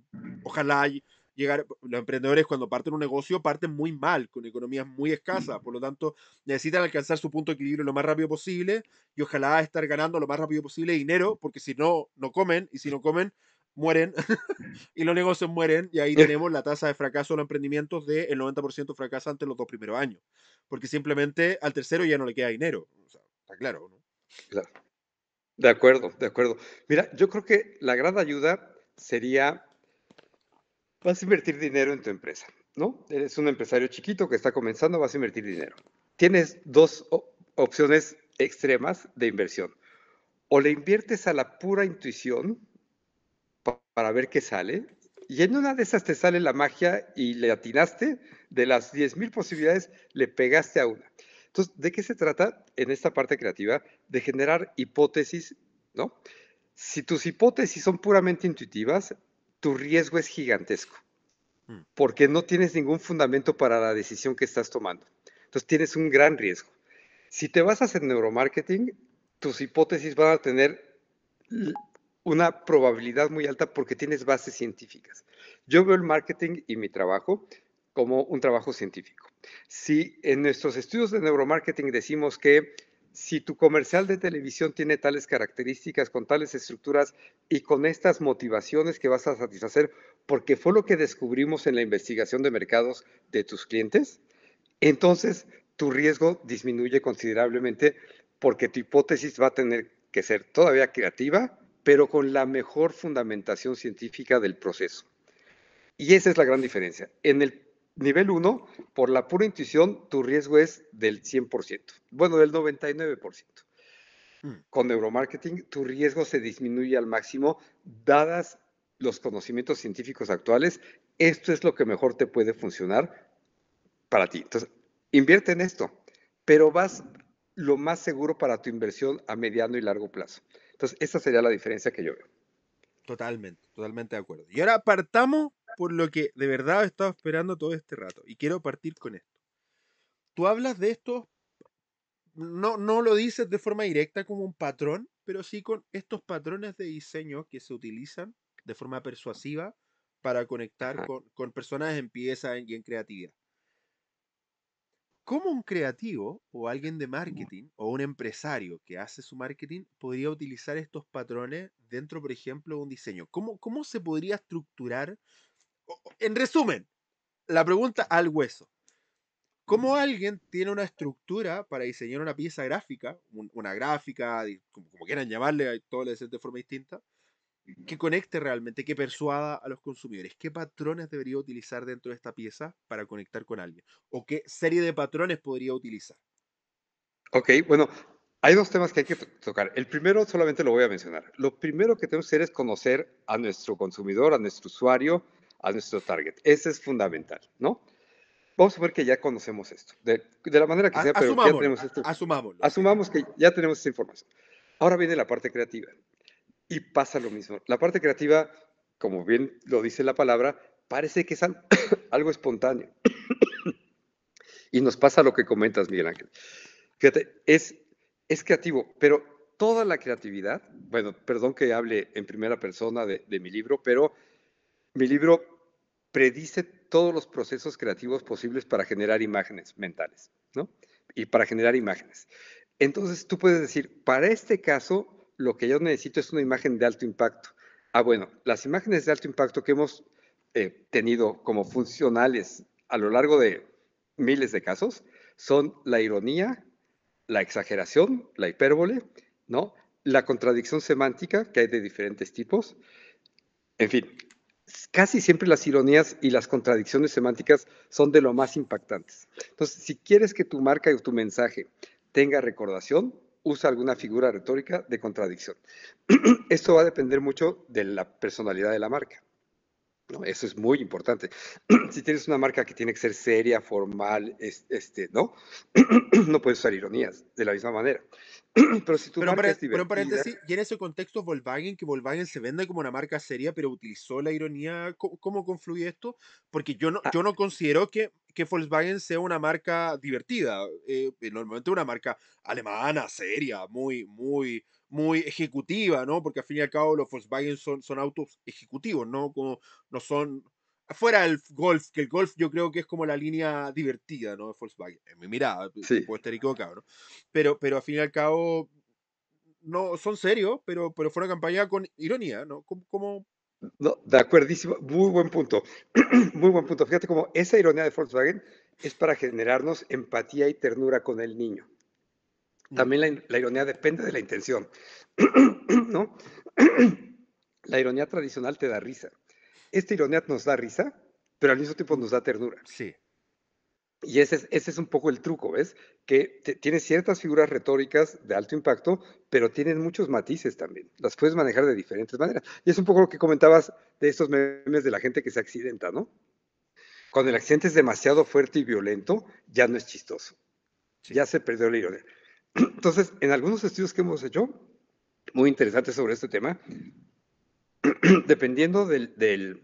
Ojalá llegar, los emprendedores cuando parten un negocio parten muy mal, con economías muy escasas, por lo tanto necesitan alcanzar su punto de equilibrio lo más rápido posible y ojalá estar ganando lo más rápido posible dinero, porque si no, no comen, y si no comen, mueren y los negocios mueren, y ahí tenemos la tasa de fracaso de los emprendimientos del 90% fracasa ante los 2 primeros años, porque simplemente al tercero ya no le queda dinero. O sea, está claro, ¿no? Claro. De acuerdo, de acuerdo. Mira, yo creo que la gran ayuda sería, vas a invertir dinero en tu empresa, ¿no? Eres un empresario chiquito que está comenzando, vas a invertir dinero. Tienes dos opciones extremas de inversión. O le inviertes a la pura intuición para ver qué sale, y en una de esas te sale la magia y le atinaste, de las 10,000 posibilidades, le pegaste a una. Entonces, ¿de qué se trata en esta parte creativa? De generar hipótesis, ¿no? Si tus hipótesis son puramente intuitivas, tu riesgo es gigantesco, Mm. porque no tienes ningún fundamento para la decisión que estás tomando. Entonces tienes un gran riesgo. Si te vas a hacer neuromarketing, tus hipótesis van a tener una probabilidad muy alta porque tienes bases científicas. Yo veo el marketing y mi trabajo como un trabajo científico. Si en nuestros estudios de neuromarketing decimos que si tu comercial de televisión tiene tales características, con tales estructuras y con estas motivaciones que vas a satisfacer, porque fue lo que descubrimos en la investigación de mercados de tus clientes, entonces tu riesgo disminuye considerablemente porque tu hipótesis va a tener que ser todavía creativa, pero con la mejor fundamentación científica del proceso. Y esa es la gran diferencia. En el nivel 1, por la pura intuición, tu riesgo es del 100%, bueno, del 99%. Mm. Con neuromarketing, tu riesgo se disminuye al máximo, dadas los conocimientos científicos actuales. Esto es lo que mejor te puede funcionar para ti. Entonces, invierte en esto, pero vas lo más seguro para tu inversión a mediano y largo plazo. Entonces, esa sería la diferencia que yo veo. Totalmente, totalmente de acuerdo. Y ahora partamos por lo que de verdad he estado esperando todo este rato. Y quiero partir con esto. Tú hablas de esto, no lo dices de forma directa como un patrón, pero sí con estos patrones de diseño que se utilizan de forma persuasiva para conectar Ajá. con personas en pieza y en creatividad. ¿Cómo un creativo o alguien de marketing o un empresario que hace su marketing podría utilizar estos patrones dentro, por ejemplo, de un diseño? ¿Cómo se podría estructurar? En resumen, la pregunta al hueso. ¿Cómo alguien tiene una estructura para diseñar una pieza gráfica, una gráfica, como quieran llamarle, todo le dicen de forma distinta, que conecte realmente, que persuada a los consumidores? ¿Qué patrones debería utilizar dentro de esta pieza para conectar con alguien? ¿O qué serie de patrones podría utilizar? Ok, bueno, hay dos temas que hay que tocar. El primero solamente lo voy a mencionar. Lo primero que tenemos que hacer es conocer a nuestro consumidor, a nuestro usuario, a nuestro target. Ese es fundamental, ¿no? vamos a suponer que ya conocemos esto, de la manera que sea, pero ya Asumámoslo, tenemos esto. asumámoslo. Sí. Asumamos que ya tenemos esta información. Ahora viene la parte creativa y pasa lo mismo. La parte creativa, como bien lo dice la palabra, parece que es algo espontáneo. Y nos pasa lo que comentas, Miguel Ángel. Fíjate, es creativo, pero toda la creatividad, bueno, perdón que hable en primera persona de mi libro, pero mi libro predice todos los procesos creativos posibles para generar imágenes mentales, ¿no? Y para generar imágenes. Entonces tú puedes decir, para este caso, lo que yo necesito es una imagen de alto impacto. Ah, bueno, las imágenes de alto impacto que hemos tenido como funcionales a lo largo de miles de casos son la ironía, la exageración, la hipérbole, ¿no? La contradicción semántica, que hay de diferentes tipos. En fin, casi siempre las ironías y las contradicciones semánticas son de lo más impactantes. Entonces, si quieres que tu marca o tu mensaje tenga recordación, usa alguna figura retórica de contradicción. Esto va a depender mucho de la personalidad de la marca, ¿no? Eso es muy importante. Si tienes una marca que tiene que ser seria, formal, ¿no? No puedes usar ironías de la misma manera. Pero si tu marca es Pero en divertida, paréntesis, y en ese contexto Volkswagen, que Volkswagen se vende como una marca seria, pero utilizó la ironía, ¿cómo confluye esto? Porque ah, yo no considero que Volkswagen sea una marca divertida. Normalmente una marca alemana, seria, muy ejecutiva, ¿no? Porque al fin y al cabo los Volkswagen son autos ejecutivos, ¿no? Como no son... Fuera del Golf, que el Golf yo creo que es como la línea divertida, ¿no? De Volkswagen. En mi mirada, sí. puedo estar equivocado, ¿no? Pero al fin y al cabo, no son serios, pero fue una campaña con ironía, ¿no? Como... No, de acuerdísimo, muy buen punto. Muy buen punto. Fíjate cómo esa ironía de Volkswagen es para generarnos empatía y ternura con el niño. Mm, También la ironía depende de la intención, ¿no? La ironía tradicional te da risa. Esta ironía nos da risa, pero al mismo tiempo mm, nos da ternura. sí, Y ese es un poco el truco, ¿ves? Que tiene ciertas figuras retóricas de alto impacto, pero tienen muchos matices también. Las puedes manejar de diferentes maneras. Y es un poco lo que comentabas de estos memes de la gente que se accidenta, ¿no? Cuando el accidente es demasiado fuerte y violento, ya no es chistoso. sí. Ya se perdió la ironía. Entonces, en algunos estudios que hemos hecho, muy interesantes sobre este tema, dependiendo de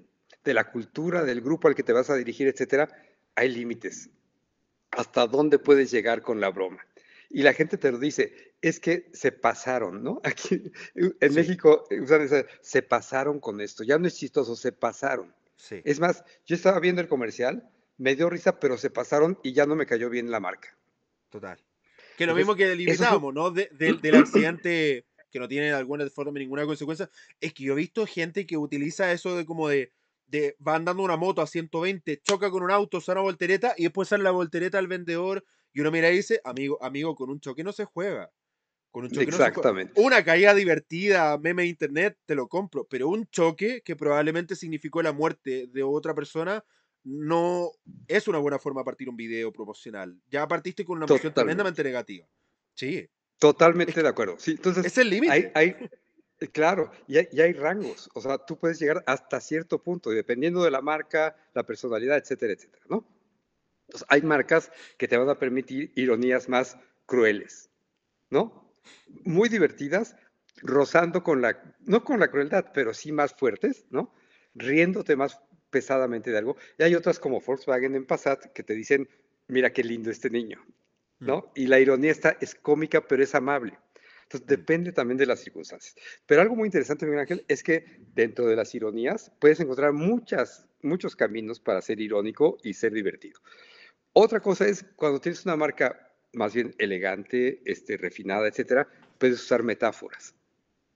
la cultura, del grupo al que te vas a dirigir, etcétera, hay límites. Hasta dónde puedes llegar con la broma. Y la gente te lo dice, es que se pasaron, ¿no? Aquí en Sí, México usan esa, se pasaron con esto, ya no es chistoso, se pasaron. sí, Es más, yo estaba viendo el comercial, me dio risa, pero se pasaron y ya no me cayó bien la marca. total. Que lo mismo Entonces, que eso fue, delimitábamos, ¿no? Del accidente que no tiene de alguna forma ninguna consecuencia. Es que yo he visto gente que utiliza eso de como va andando una moto a 120, choca con un auto, sale una voltereta y después sale la voltereta al vendedor y uno mira y dice, amigo, con un choque no se juega. Con un choque no se juega. exactamente, Una caída divertida, meme de internet, te lo compro. Pero un choque que probablemente significó la muerte de otra persona, no es una buena forma de partir un video promocional. Ya partiste con una emoción totalmente, tremendamente negativa. Sí, es totalmente que de acuerdo. Sí, entonces, es el límite. claro, y hay rangos, o sea, tú puedes llegar hasta cierto punto, y dependiendo de la marca, la personalidad, etcétera, etcétera, ¿no? Entonces, hay marcas que te van a permitir ironías más crueles, ¿no? Muy divertidas, rozando no con la crueldad, pero sí más fuertes, ¿no? Riéndote más pesadamente de algo. Y hay otras como Volkswagen en Passat que te dicen, mira qué lindo este niño, Mm, ¿no? Y la ironía es cómica, pero es amable. Entonces, mm. depende también de las circunstancias. Pero algo muy interesante, Miguel Ángel, es que dentro de las ironías puedes encontrar muchos caminos para ser irónico y ser divertido. Otra cosa es cuando tienes una marca más bien elegante, refinada, etcétera, puedes usar metáforas,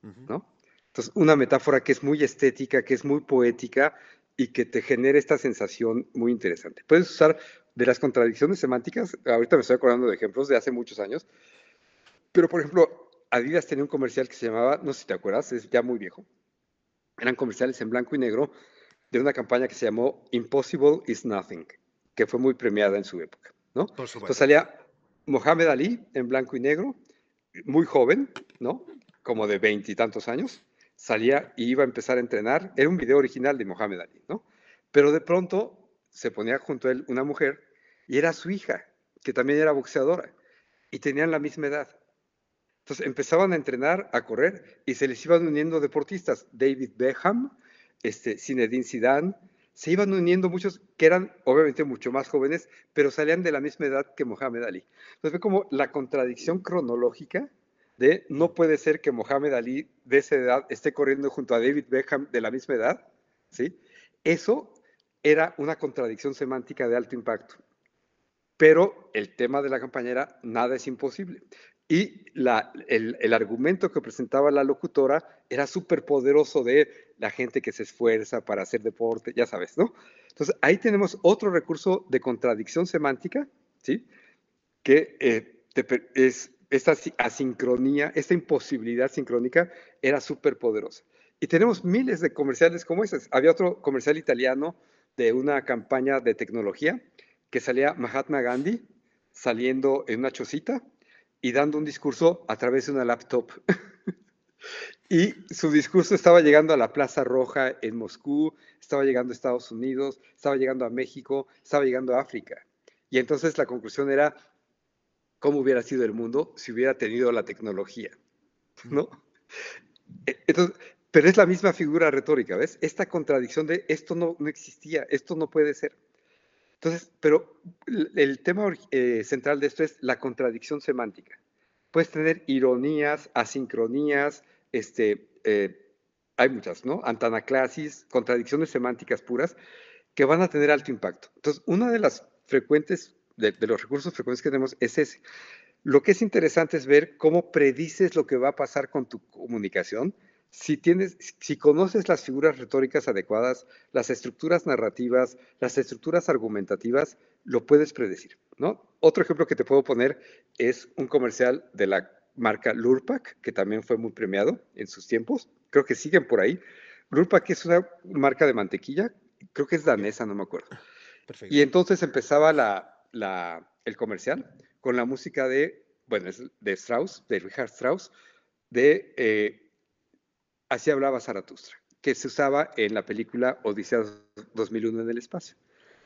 Ujú. ¿no? Entonces, una metáfora que es muy estética, que es muy poética y que te genere esta sensación muy interesante. Puedes usar de las contradicciones semánticas, ahorita me estoy acordando de ejemplos de hace muchos años, pero por ejemplo, Adidas tenía un comercial que se llamaba, no sé si te acuerdas, es ya muy viejo, eran comerciales en blanco y negro de una campaña que se llamó Impossible is Nothing, que fue muy premiada en su época, ¿no? Por Entonces supuesto. salía Mohamed Ali en blanco y negro, muy joven, ¿no? Como de veintitantos años, salía y iba a empezar a entrenar. Era un video original de Mohamed Ali, ¿no? Pero de pronto se ponía junto a él una mujer y era su hija, que también era boxeadora, y tenían la misma edad. Entonces empezaban a entrenar, a correr, y se les iban uniendo deportistas. David Beckham, Zinedine Zidane, se iban uniendo muchos que eran obviamente mucho más jóvenes, pero salían de la misma edad que Mohamed Ali. Entonces ve como la contradicción cronológica de no puede ser que Mohamed Ali de esa edad esté corriendo junto a David Beckham de la misma edad, ¿sí? Eso era una contradicción semántica de alto impacto. Pero el tema de la campaña era nada es imposible. Y el argumento que presentaba la locutora era súper poderoso de la gente que se esfuerza para hacer deporte, ya sabes, ¿no? Entonces ahí tenemos otro recurso de contradicción semántica, ¿sí? Que esta asincronía, esta imposibilidad sincrónica era súper poderosa. Y tenemos miles de comerciales como esos. Había otro comercial italiano de una campaña de tecnología que salía Mahatma Gandhi saliendo en una chocita y dando un discurso a través de una laptop. Y su discurso estaba llegando a la Plaza Roja en Moscú, estaba llegando a Estados Unidos, estaba llegando a México, estaba llegando a África. Y entonces la conclusión era cómo hubiera sido el mundo si hubiera tenido la tecnología, ¿no? Entonces, pero es la misma figura retórica, ¿ves? Esta contradicción de esto no existía, esto no puede ser. Entonces, pero el tema central de esto es la contradicción semántica. Puedes tener ironías, asincronías, hay muchas, ¿no? Antanaclasis, contradicciones semánticas puras que van a tener alto impacto. Entonces, una de las frecuentes, de los recursos frecuentes que tenemos es ese. Lo que es interesante es ver cómo predices lo que va a pasar con tu comunicación. Si conoces las figuras retóricas adecuadas, las estructuras narrativas, las estructuras argumentativas, lo puedes predecir, ¿no? Otro ejemplo que te puedo poner es un comercial de la marca Lurpak, que también fue muy premiado en sus tiempos. Creo que siguen por ahí. Lurpak es una marca de mantequilla, creo que es danesa, no me acuerdo. Perfecto. Y entonces empezaba el comercial con la música de Strauss, de Richard Strauss, de Así hablaba Zaratustra, que se usaba en la película Odisea 2001 en el espacio.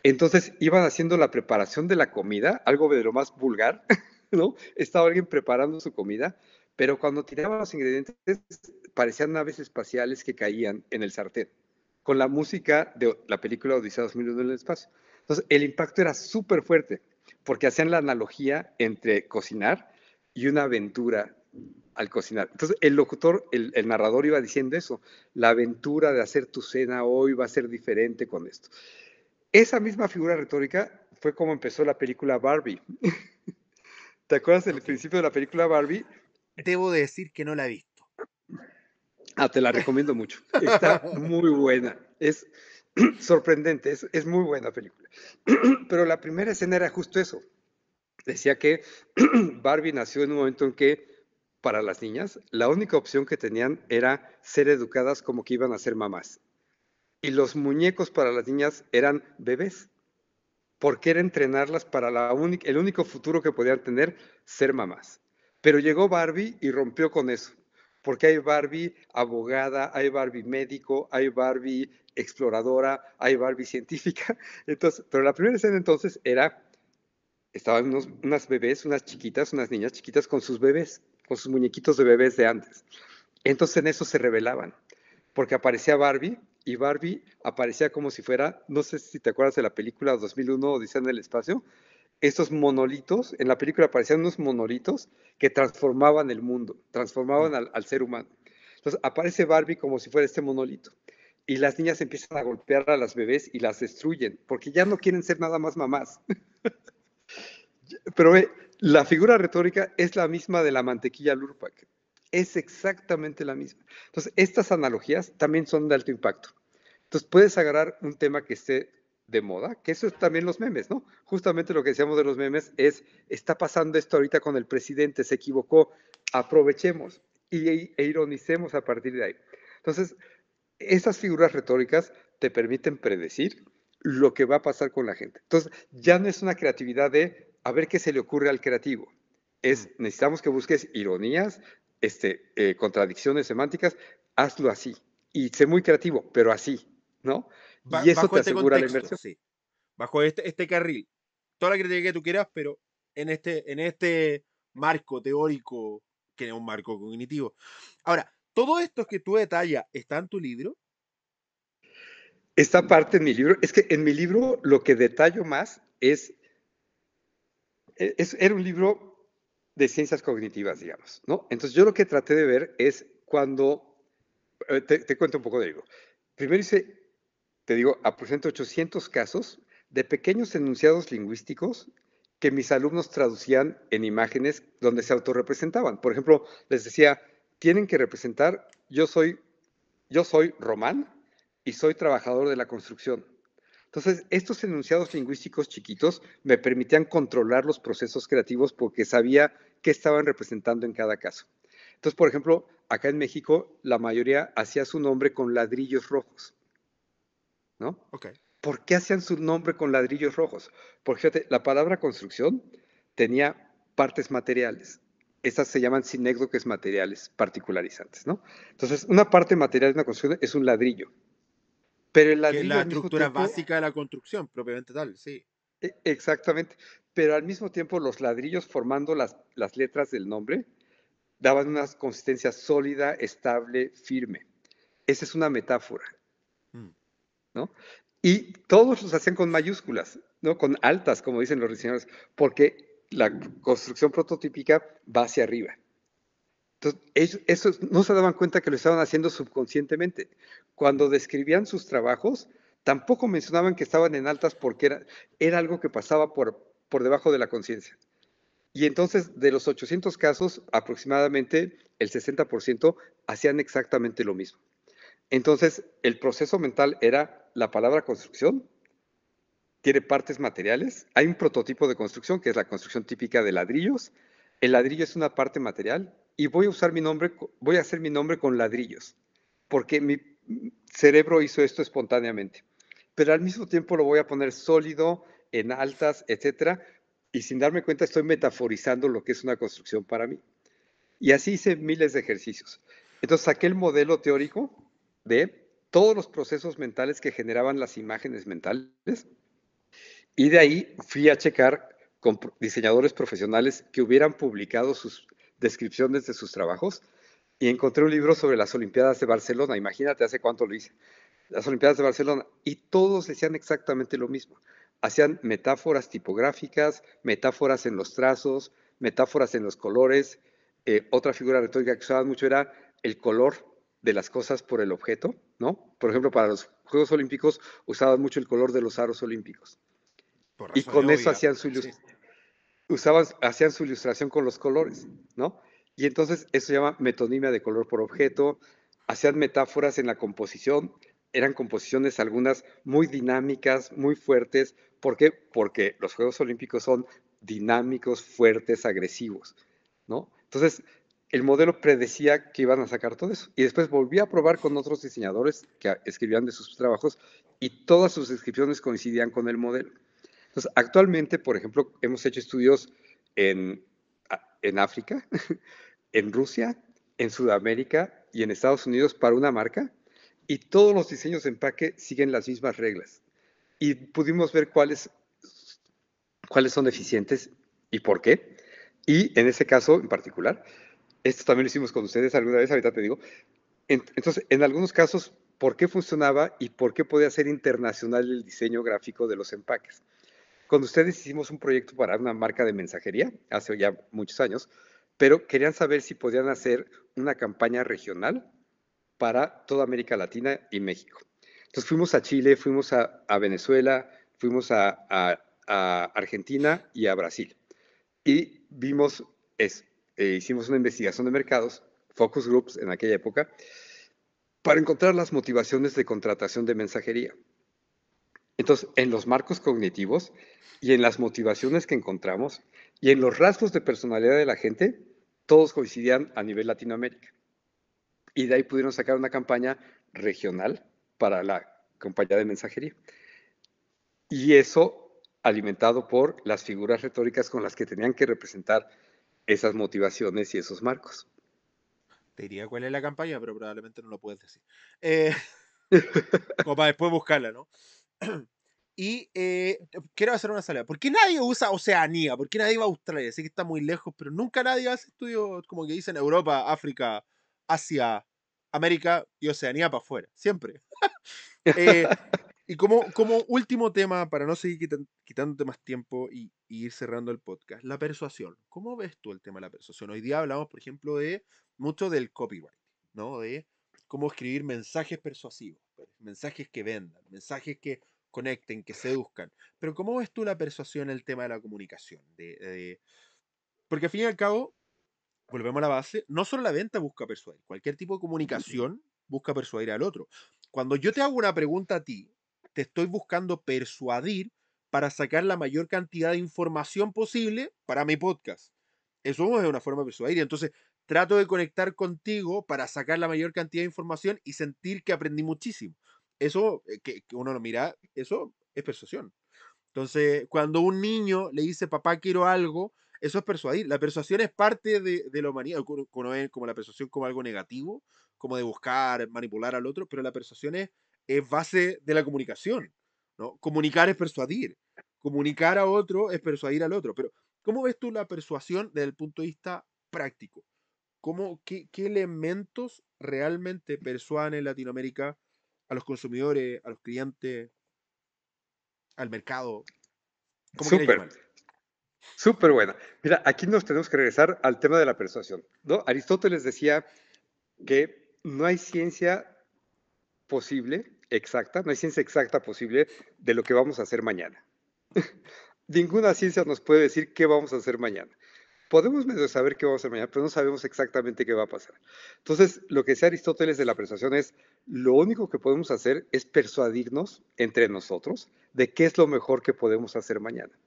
Entonces iban haciendo la preparación de la comida, algo de lo más vulgar, ¿no? Estaba alguien preparando su comida, pero cuando tiraban los ingredientes parecían naves espaciales que caían en el sartén, con la música de la película Odisea 2001 en el espacio. Entonces el impacto era súper fuerte, porque hacían la analogía entre cocinar y una aventura al cocinar. Entonces el locutor, el narrador iba diciendo eso, la aventura de hacer tu cena hoy va a ser diferente con esto. Esa misma figura retórica fue como empezó la película Barbie. ¿Te acuerdas del principio de la película Barbie? Debo de decir que no la he visto. Te la recomiendo mucho. Está muy buena. Es sorprendente, es muy buena película. Pero la primera escena era justo eso. Decía que Barbie nació en un momento en que para las niñas la única opción que tenían era ser educadas como que iban a ser mamás. Y los muñecos para las niñas eran bebés, porque era entrenarlas para el único futuro que podían tener, ser mamás. Pero llegó Barbie y rompió con eso, porque hay Barbie abogada, hay Barbie médico, hay Barbie exploradora, hay Barbie científica. Entonces, pero la primera escena entonces estaban unas bebés, unas chiquitas, unas niñas chiquitas con sus bebés, con sus muñequitos de bebés de antes. Entonces en eso se rebelaban, porque aparecía Barbie y Barbie aparecía como si fuera, no sé si te acuerdas de la película 2001 Odisea en el espacio, estos monolitos, en la película aparecían unos monolitos que transformaban el mundo, transformaban al ser humano. Entonces aparece Barbie como si fuera este monolito. Y las niñas empiezan a golpear a las bebés y las destruyen, porque ya no quieren ser nada más mamás. Pero la figura retórica es la misma de la mantequilla Lurpak. Es exactamente la misma. Entonces, estas analogías también son de alto impacto. Entonces, puedes agarrar un tema que esté de moda, que eso es también los memes, ¿no? Justamente lo que decíamos de los memes es, está pasando esto ahorita con el presidente, se equivocó, aprovechemos e ironicemos a partir de ahí. Entonces, esas figuras retóricas te permiten predecir lo que va a pasar con la gente. Entonces, ya no es una creatividad de a ver qué se le ocurre al creativo. Necesitamos que busques ironías, contradicciones semánticas, hazlo así. Y sé muy creativo, pero así, ¿no? Y eso Bajo te este asegura la contexto, inversión. sí. Bajo este carril. toda la crítica que tú quieras, pero en este marco teórico, que es un marco cognitivo. Ahora, todo esto que tú detallas está en tu libro. Esta parte en mi libro, es que en mi libro lo que detallo más era un libro de ciencias cognitivas, digamos, ¿no? Entonces yo lo que traté de ver es cuando, te cuento un poco de ello. Primero hice, te digo, aproximadamente 800 casos de pequeños enunciados lingüísticos que mis alumnos traducían en imágenes donde se autorrepresentaban. Por ejemplo, les decía, tienen que representar, yo soy Román y soy trabajador de la construcción. Entonces, estos enunciados lingüísticos chiquitos me permitían controlar los procesos creativos porque sabía qué estaban representando en cada caso. Entonces, por ejemplo, acá en México, la mayoría hacía su nombre con ladrillos rojos, ¿no? Ok. ¿Por qué hacían su nombre con ladrillos rojos? Porque fíjate, la palabra construcción tenía partes materiales. Estas se llaman sinécdoques materiales particularizantes, ¿no? Entonces, una parte material de una construcción es un ladrillo, pero el Que es ladrillo la al mismo estructura tiempo, básica de la construcción, propiamente tal, sí. exactamente, pero al mismo tiempo los ladrillos formando las letras del nombre daban una consistencia sólida, estable, firme. Esa es una metáfora, Mm. ¿no? Y todos los hacían con mayúsculas, ¿no? Con altas, como dicen los diseñadores, porque la construcción prototípica va hacia arriba. Entonces, esos no se daban cuenta que lo estaban haciendo subconscientemente. Cuando Mm. describían sus trabajos, tampoco mencionaban que estaban en altas porque era algo que pasaba por debajo de la conciencia. Y entonces, de los 800 casos, aproximadamente el 60% hacían exactamente lo mismo. Entonces, el proceso mental era la palabra construcción, tiene partes materiales. Hay un prototipo de construcción que es la construcción típica de ladrillos. El ladrillo es una parte material y voy a hacer mi nombre con ladrillos, porque mi cerebro hizo esto espontáneamente. Pero al mismo tiempo lo voy a poner sólido, en altas, etcétera, y sin darme cuenta estoy metaforizando lo que es una construcción para mí. Y así hice miles de ejercicios. Entonces saqué el modelo teórico de todos los procesos mentales que generaban las imágenes mentales y de ahí fui a checar con diseñadores profesionales que hubieran publicado sus descripciones de sus trabajos y encontré un libro sobre las Olimpiadas de Barcelona. Imagínate hace cuánto lo hice. Las Olimpiadas de Barcelona. Y todos decían exactamente lo mismo. Hacían metáforas tipográficas, metáforas en los trazos, metáforas en los colores. Otra figura retórica que usaban mucho era el color de las cosas por el objeto, ¿no? Por ejemplo, para los Juegos Olímpicos usaban mucho el color de los aros olímpicos. Por Y razones con eso obvias. Sí. hacían su ilustración con los colores, ¿no? Y entonces eso se llama metonimia de color por objeto, hacían metáforas en la composición, eran composiciones algunas muy dinámicas, muy fuertes. ¿Por qué? Porque los Juegos Olímpicos son dinámicos, fuertes, agresivos, ¿no? Entonces, el modelo predecía que iban a sacar todo eso. Y después volví a probar con otros diseñadores que escribían de sus trabajos y todas sus descripciones coincidían con el modelo. Entonces, actualmente, por ejemplo, hemos hecho estudios en, en África, en Rusia, en Sudamérica y en Estados Unidos para una marca y todos los diseños de empaque siguen las mismas reglas. Y pudimos ver cuáles son eficientes y por qué. Y en ese caso en particular, esto también lo hicimos con ustedes alguna vez, ahorita te digo. Entonces, en algunos casos, ¿por qué funcionaba y por qué podía ser internacional el diseño gráfico de los empaques? Con ustedes hicimos un proyecto para una marca de mensajería hace ya muchos años, pero querían saber si podían hacer una campaña regional para toda América Latina y México. Entonces fuimos a Chile, fuimos a Venezuela, fuimos a Argentina y a Brasil. Y hicimos una investigación de mercados, focus groups en aquella época, para encontrar las motivaciones de contratación de mensajería. Entonces, en los marcos cognitivos y en las motivaciones que encontramos y en los rasgos de personalidad de la gente, todos coincidían a nivel Latinoamérica. Y de ahí pudieron sacar una campaña regional para la compañía de mensajería. Y eso alimentado por las figuras retóricas con las que tenían que representar esas motivaciones y esos marcos. Te diría cuál es la campaña, pero probablemente no lo puedes decir. Eh, como para después buscarla, ¿no? Y quiero hacer una salida. ¿Por qué nadie usa Oceanía? ¿Por qué nadie va a Australia? Sé que está muy lejos, pero nunca nadie hace estudios como que dicen Europa, África, Asia, América y Oceanía para afuera. Siempre. Eh, y como último tema, para no seguir quitándote más tiempo y ir cerrando el podcast, la persuasión. ¿Cómo ves tú el tema de la persuasión? Hoy día hablamos, por ejemplo, de mucho del copyright, ¿no? De cómo escribir mensajes persuasivos, pues, mensajes que vendan, mensajes que conecten, que seduzcan. Pero ¿cómo ves tú la persuasión en el tema de la comunicación? Porque al fin y al cabo, volvemos a la base, no solo la venta busca persuadir, cualquier tipo de comunicación busca persuadir al otro. Cuando yo te hago una pregunta a ti, te estoy buscando persuadir para sacar la mayor cantidad de información posible para mi podcast. Eso es una forma de persuadir. Entonces, trato de conectar contigo para sacar la mayor cantidad de información y sentir que aprendí muchísimo. Eso, que uno lo mira, eso es persuasión. Entonces, cuando un niño le dice, papá, quiero algo, eso es persuadir. La persuasión es parte de la humanidad. Uno ve como la persuasión como algo negativo, como de buscar, manipular al otro, pero la persuasión es base de la comunicación, ¿no? Comunicar es persuadir. Comunicar a otro es persuadir al otro. Pero, ¿cómo ves tú la persuasión desde el punto de vista práctico? ¿Qué elementos realmente persuaden en Latinoamérica a los consumidores, a los clientes, al mercado? ¿Cómo quieres Súper, llamarlo? súper buena. Mira, aquí nos tenemos que regresar al tema de la persuasión, ¿no? Aristóteles decía que no hay ciencia posible, exacta, no hay ciencia exacta posible de lo que vamos a hacer mañana. Ninguna ciencia nos puede decir qué vamos a hacer mañana. Podemos medio saber qué vamos a hacer mañana, pero no sabemos exactamente qué va a pasar. Entonces, lo que decía Aristóteles de la persuasión es, lo único que podemos hacer es persuadirnos entre nosotros de qué es lo mejor que podemos hacer mañana,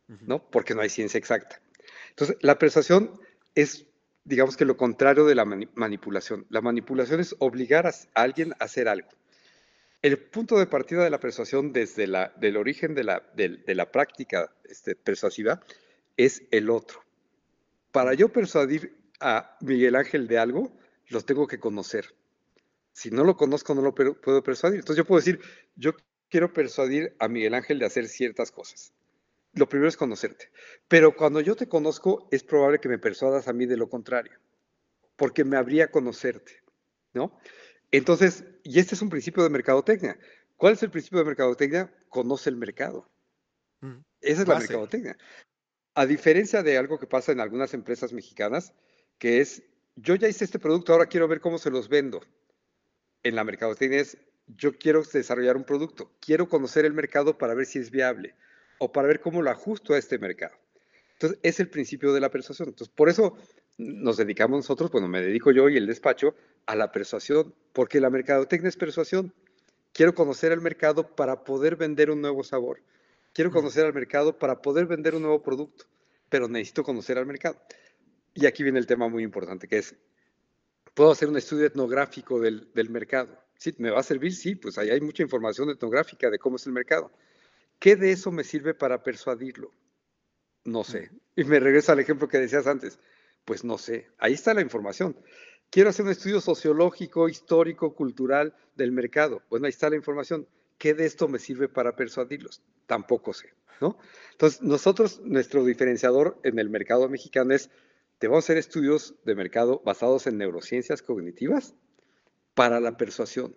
Ujú. ¿no? Porque no hay ciencia exacta. Entonces, la persuasión es, digamos que lo contrario de la manipulación. La manipulación es obligar a alguien a hacer algo. El punto de partida de la persuasión desde del origen de la práctica persuasiva es el otro. Para Mm. yo persuadir a Miguel Ángel de algo, lo tengo que conocer. Si no lo conozco, no lo puedo persuadir. Entonces yo puedo decir, yo quiero persuadir a Miguel Ángel de hacer ciertas cosas. Lo primero es conocerte. Pero cuando yo te conozco, es probable que me persuadas a mí de lo contrario, porque me habría conocerte, ¿no? Entonces, y este es un principio de mercadotecnia. ¿Cuál es el principio de mercadotecnia? Conoce el mercado. Mm. Esa es la Base. mercadotecnia. A diferencia de algo que pasa en algunas empresas mexicanas, que es, yo ya hice este producto, ahora quiero ver cómo se los vendo. En la mercadotecnia es, yo quiero desarrollar un producto, quiero conocer el mercado para ver si es viable o para ver cómo lo ajusto a este mercado. Entonces, es el principio de la persuasión. Entonces, por eso nos dedicamos nosotros, bueno, me dedico yo y el despacho a la persuasión, porque la mercadotecnia es persuasión. Quiero conocer el mercado para poder vender un nuevo sabor. Quiero Mm. conocer al mercado para poder vender un nuevo producto, pero necesito conocer al mercado. Y aquí viene el tema muy importante, que es, ¿puedo hacer un estudio etnográfico del mercado? ¿Sí? ¿Me va a servir? Sí, pues ahí hay mucha información etnográfica de cómo es el mercado. ¿Qué de eso me sirve para persuadirlo? No Mm. sé. Y me regreso al ejemplo que decías antes. Pues no sé. Ahí está la información. Quiero hacer un estudio sociológico, histórico, cultural del mercado. Bueno, ahí está la información. ¿Qué de esto me sirve para persuadirlos? Tampoco sé, ¿no? Entonces, nosotros, nuestro diferenciador en el mercado mexicano es, te vamos a hacer estudios de mercado basados en neurociencias cognitivas para la persuasión.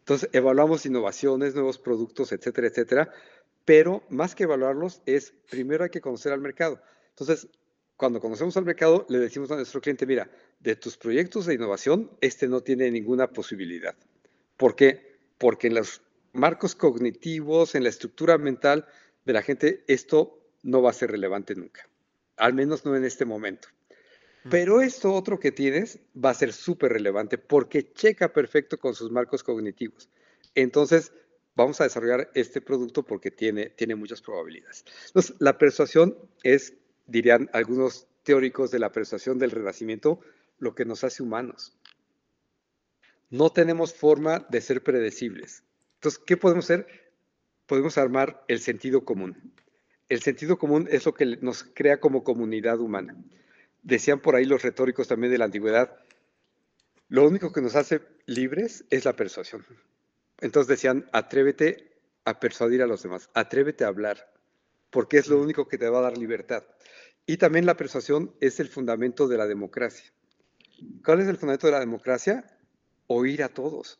Entonces, evaluamos innovaciones, nuevos productos, etcétera, etcétera, pero más que evaluarlos es, primero hay que conocer al mercado. Entonces, cuando conocemos al mercado, le decimos a nuestro cliente, mira, de tus proyectos de innovación, este no tiene ninguna posibilidad. ¿Por qué? Porque en los marcos cognitivos, en la estructura mental de la gente, esto no va a ser relevante nunca. Al menos no en este momento. Mm. Pero esto otro que tienes va a ser súper relevante porque checa perfecto con sus marcos cognitivos. Entonces, vamos a desarrollar este producto porque tiene muchas probabilidades. Entonces, la persuasión es, dirían algunos teóricos de la persuasión del Renacimiento, lo que nos hace humanos. No tenemos forma de ser predecibles. Entonces, ¿qué podemos hacer? Podemos armar el sentido común. El sentido común es lo que nos crea como comunidad humana. Decían por ahí los retóricos también de la antigüedad, lo único que nos hace libres es la persuasión. Entonces decían, atrévete a persuadir a los demás. Atrévete a hablar, porque es lo único que te va a dar libertad. Y también la persuasión es el fundamento de la democracia. ¿Cuál es el fundamento de la democracia? Oír a todos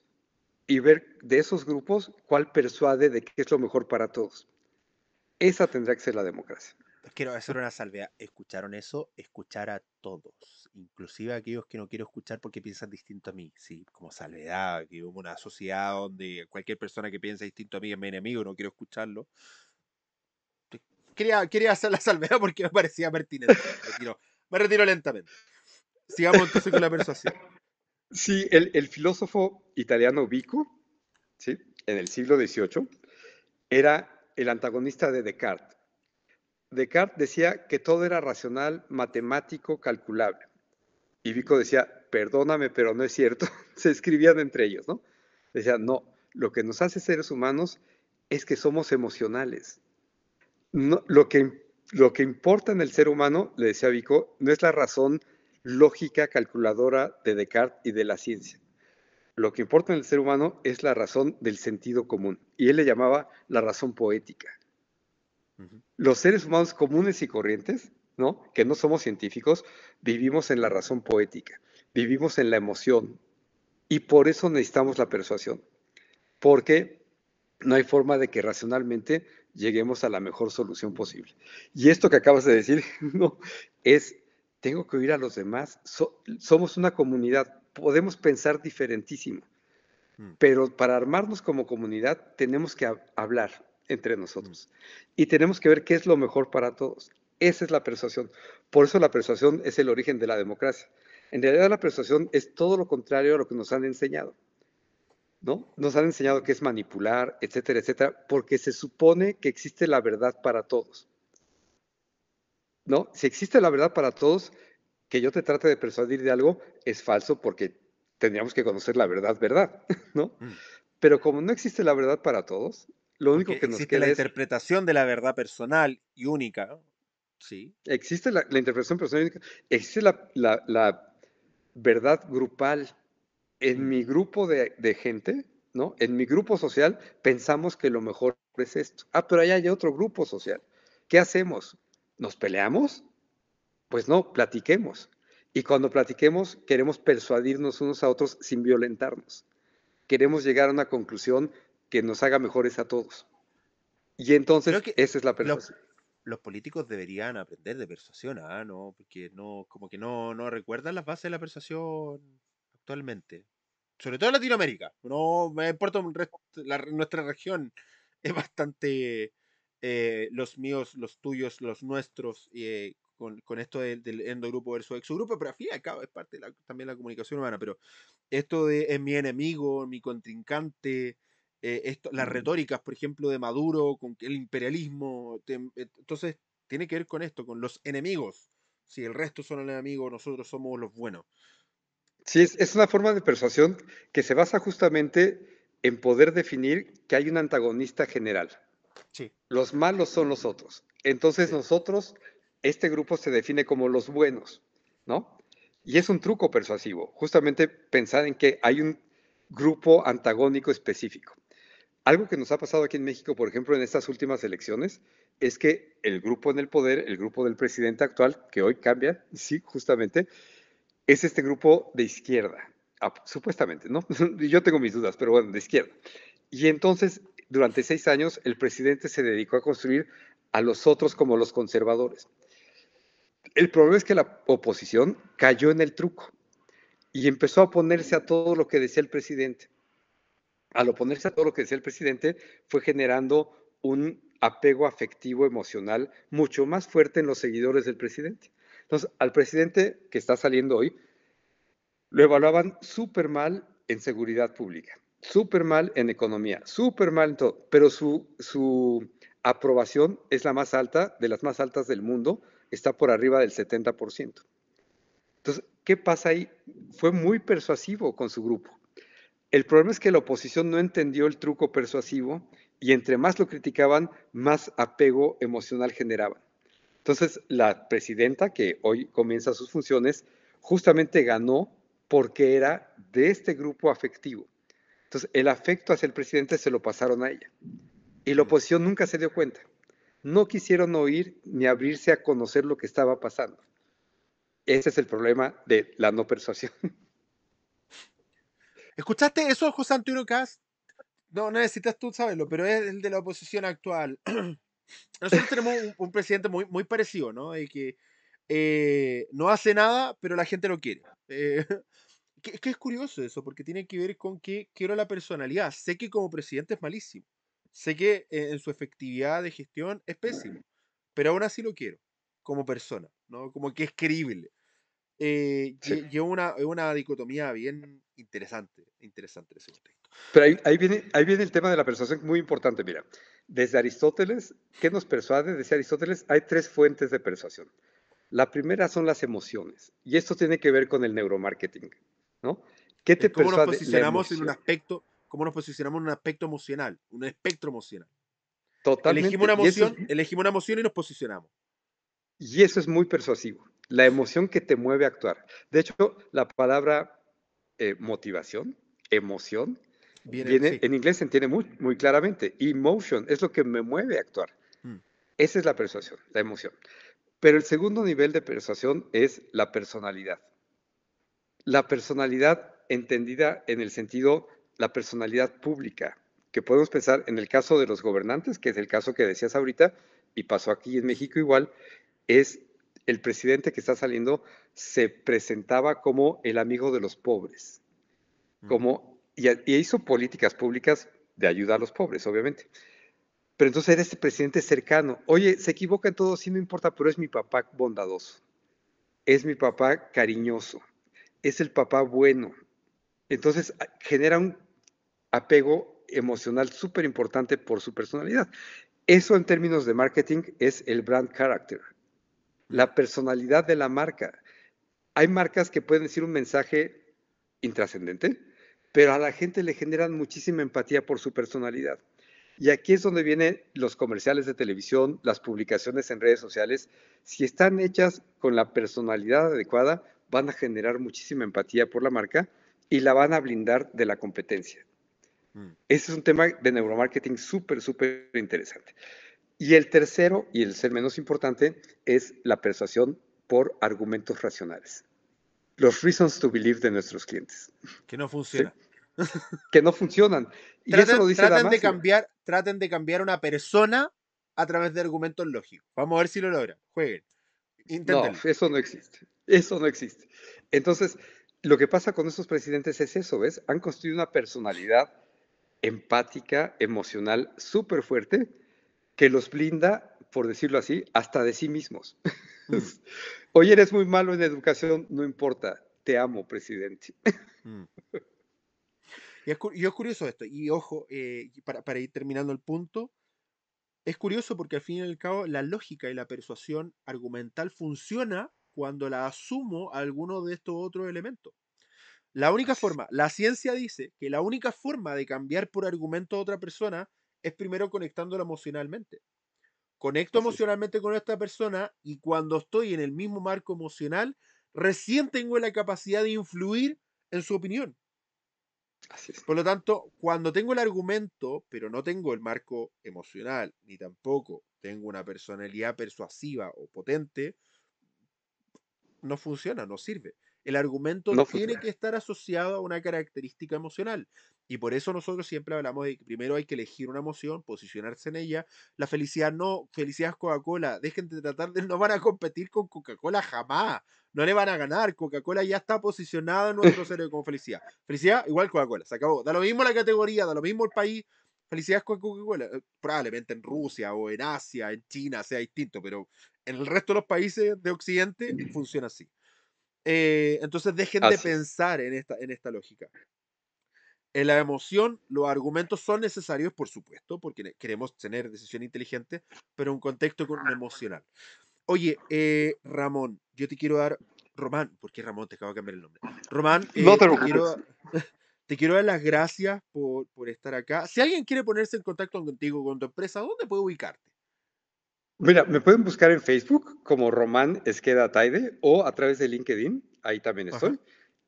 y ver de esos grupos cuál persuade de qué es lo mejor para todos. Esa tendrá que ser la democracia. Quiero hacer una salvedad. ¿Escucharon eso? Escuchar a todos, inclusive a aquellos que no quiero escuchar porque piensan distinto a mí. Sí, como salvedad, que hubo una sociedad donde cualquier persona que piensa distinto a mí es mi enemigo, no quiero escucharlo. Quería hacer la salvedad porque me parecía pertinente. Me retiro lentamente. Sigamos entonces con la persuasión. Sí, el filósofo italiano Vico, ¿sí? En el siglo XVIII, era el antagonista de Descartes. Descartes decía que todo era racional, matemático, calculable. Y Vico decía, perdóname, pero no es cierto. Se escribían entre ellos, ¿no? Decía, no, lo que nos hace seres humanos es que somos emocionales. No, lo que importa en el ser humano, le decía Vico, no es la razón lógica, calculadora de Descartes y de la ciencia. Lo que importa en el ser humano es la razón del sentido común. Y él le llamaba la razón poética. Los seres humanos comunes y corrientes, ¿no? Que no somos científicos, vivimos en la razón poética, vivimos en la emoción. Y por eso necesitamos la persuasión. Porque no hay forma de que racionalmente lleguemos a la mejor solución posible. Y esto que acabas de decir, no, tengo que oír a los demás. Somos una comunidad, podemos pensar diferentísimo, pero para armarnos como comunidad tenemos que hablar entre nosotros y tenemos que ver qué es lo mejor para todos. Esa es la persuasión. Por eso la persuasión es el origen de la democracia. En realidad la persuasión es todo lo contrario a lo que nos han enseñado, ¿no? Nos han enseñado que es manipular, etcétera, etcétera, porque se supone que existe la verdad para todos, ¿no? Si existe la verdad para todos, que yo te trate de persuadir de algo es falso porque tendríamos que conocer la verdad, ¿no? Pero como no existe la verdad para todos, lo único Porque que nos existe queda la es... interpretación de la verdad personal y única, ¿no? Sí. Existe la interpretación personal, existe la verdad grupal. En mi grupo de gente, ¿no? En mi grupo social pensamos que lo mejor es esto. Ah, pero allá hay otro grupo social. ¿Qué hacemos? ¿Nos peleamos? Pues no, platiquemos. Y cuando platiquemos, queremos persuadirnos unos a otros sin violentarnos. Queremos llegar a una conclusión que nos haga mejores a todos. Y Creo entonces, que esa es la los, persuasión. los políticos deberían aprender de persuasión, ¿ah? ¿No? Porque no, como que no recuerdan las bases de la persuasión actualmente. Sobre todo en Latinoamérica. No me importa nuestra región. Es bastante los míos, los tuyos, los nuestros, con esto del endogrupo versus exogrupo, pero al fin y al cabo es parte de también la comunicación humana. Pero esto de es mi enemigo, mi contrincante, las retóricas, por ejemplo, de Maduro con el imperialismo, entonces tiene que ver con esto, con los enemigos. Si el resto son el enemigo, nosotros somos los buenos. Sí, es una forma de persuasión que se basa justamente en poder definir que hay un antagonista general. Sí, Los malos son los otros. Entonces sí. nosotros, este grupo se define como los buenos, ¿no? Y es un truco persuasivo, justamente pensar en que hay un grupo antagónico específico. Algo que nos ha pasado aquí en México, por ejemplo, en estas últimas elecciones, es que el grupo en el poder, el grupo del presidente actual, que hoy cambia, sí, justamente, es este grupo de izquierda, supuestamente, ¿no? Yo tengo mis dudas, pero bueno, de izquierda. Y entonces, durante 6 años, el presidente se dedicó a construir a los otros como los conservadores. El problema es que la oposición cayó en el truco y empezó a oponerse a todo lo que decía el presidente. Al oponerse a todo lo que decía el presidente, fue generando un apego afectivo emocional mucho más fuerte en los seguidores del presidente. Entonces, al presidente que está saliendo hoy, lo evaluaban súper mal en seguridad pública, súper mal en economía, súper mal en todo, pero su aprobación es la más alta, de las más altas del mundo, está por arriba del 70%. Entonces, ¿qué pasa ahí? Fue muy persuasivo con su grupo. El problema es que la oposición no entendió el truco persuasivo y entre más lo criticaban, más apego emocional generaban. Entonces, la presidenta, que hoy comienza sus funciones, justamente ganó porque era de este grupo afectivo. Entonces, el afecto hacia el presidente se lo pasaron a ella. Y la oposición nunca se dio cuenta. No quisieron oír ni abrirse a conocer lo que estaba pasando. Ese es el problema de la no persuasión. ¿Escuchaste eso, José Antonio Cast? No, no necesitas tú saberlo, pero es el de la oposición actual. Nosotros tenemos un presidente muy parecido, ¿no? Y que no hace nada, pero la gente lo quiere. Que es curioso eso, porque tiene que ver con que quiero la personalidad. Sé que como presidente es malísimo. Sé que en su efectividad de gestión es pésimo. Pero aún así lo quiero, como persona, ¿no? Como que es creíble. Sí. Y es una dicotomía bien interesante en ese contexto. Pero ahí viene el tema de la persuasión muy importante. Mira, desde Aristóteles, ¿qué nos persuade? Decía Aristóteles, hay tres fuentes de persuasión. La primera son las emociones, y esto tiene que ver con el neuromarketing, ¿no? ¿Qué te Es cómo nos persuade? La posicionamos en un emoción. aspecto, cómo nos posicionamos en un aspecto emocional, un espectro emocional. Totalmente. Elegimos una emoción y nos posicionamos. Y eso es muy persuasivo. La emoción que te mueve a actuar. De hecho, la palabra motivación, emoción, Viene, viene, sí. en inglés se entiende muy claramente. Emotion es lo que me mueve a actuar. Mm. Esa es la persuasión, la emoción. Pero el segundo nivel de persuasión es la personalidad. La personalidad entendida en el sentido, la personalidad pública, que podemos pensar en el caso de los gobernantes, que es el caso que decías ahorita, y pasó aquí en México igual, es el presidente que está saliendo se presentaba como el amigo de los pobres, Mm. y hizo políticas públicas de ayuda a los pobres, obviamente. Pero entonces era este presidente cercano. Oye, se equivoca en todo, sí, no importa, pero es mi papá bondadoso, es mi papá cariñoso, es el papá bueno. Entonces genera un apego emocional súper importante por su personalidad. Eso en términos de marketing es el brand character, Mm. la personalidad de la marca. Hay marcas que pueden decir un mensaje intrascendente, pero a la gente le generan muchísima empatía por su personalidad. Y aquí es donde vienen los comerciales de televisión, las publicaciones en redes sociales. Si están hechas con la personalidad adecuada, van a generar muchísima empatía por la marca y la van a blindar de la competencia. Mm. Ese es un tema de neuromarketing súper interesante. Y el tercero, y el ser menos importante, es la persuasión por argumentos racionales. Los reasons to believe de nuestros clientes, Que no ¿sí? funciona. Que no funcionan. Y eso lo dice la máxima. Traten de cambiar una persona a través de argumentos lógicos. Vamos a ver si lo logran. Jueguen. No, Inténtenlo. eso no existe. Eso no existe. Entonces, lo que pasa con estos presidentes es eso, ¿ves? Han construido una personalidad empática, emocional, súper fuerte, que los blinda, por decirlo así, hasta de sí mismos. Mm. Oye, eres muy malo en educación, no importa, te amo, presidente. Mm. Y es curioso esto. Y ojo, para ir terminando el punto, es curioso porque al fin y al cabo la lógica y la persuasión argumental funciona cuando la asumo a alguno de estos otros elementos. La única Así es. forma, la ciencia dice que la única forma de cambiar por argumento a otra persona es primero conectándola emocionalmente. Conecto Así es. emocionalmente con esta persona y cuando estoy en el mismo marco emocional, recién tengo la capacidad de influir en su opinión. Así es. Por lo tanto, cuando tengo el argumento, pero no tengo el marco emocional, ni tampoco tengo una personalidad persuasiva o potente, no funciona, no sirve. El argumento No tiene funciona. que estar asociado a una característica emocional. Y por eso nosotros siempre hablamos de que primero hay que elegir una emoción, posicionarse en ella. La felicidad no, felicidad es Coca-Cola. Dejen de tratar de, no van a competir con Coca-Cola jamás. No le van a ganar. Coca-Cola ya está posicionada en nuestro cerebro como felicidad. Felicidad igual Coca-Cola. Se acabó. Da lo mismo la categoría, da lo mismo el país. Felicidad es Coca-Cola. Probablemente en Rusia o en Asia, en China sea distinto, pero en el resto de los países de Occidente funciona así. Entonces dejen de Así es. pensar en esta lógica. En la emoción, los argumentos son necesarios, por supuesto, porque queremos tener decisión inteligente, pero en un contexto emocional. Oye, Ramón, yo te quiero dar, Román, ¿por qué Ramón? Te acabo de cambiar el nombre. Román, No te preocupes. te quiero dar las gracias por estar acá. Si alguien quiere ponerse en contacto contigo, con tu empresa, ¿dónde puede ubicarte? Mira, me pueden buscar en Facebook como Román Esqueda Taide o a través de LinkedIn, ahí también Ajá. estoy,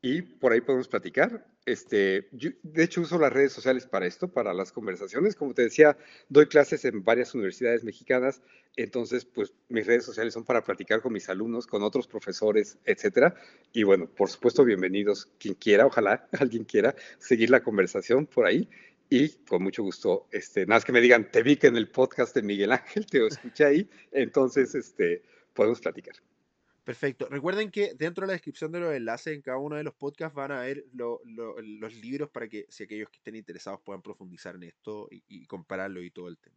y por ahí podemos platicar. De hecho, uso las redes sociales para esto, para las conversaciones. Como te decía, doy clases en varias universidades mexicanas, entonces, pues mis redes sociales son para platicar con mis alumnos, con otros profesores, etcétera. Y bueno, por supuesto, bienvenidos quien quiera, ojalá alguien quiera seguir la conversación por ahí. Y con mucho gusto, nada más que me digan, te vi que en el podcast de Miguel Ángel, te escuché ahí, entonces, podemos platicar. Perfecto. Recuerden que dentro de la descripción de los enlaces en cada uno de los podcasts van a ver los libros para que si aquellos que estén interesados puedan profundizar en esto y compararlo y todo el tema.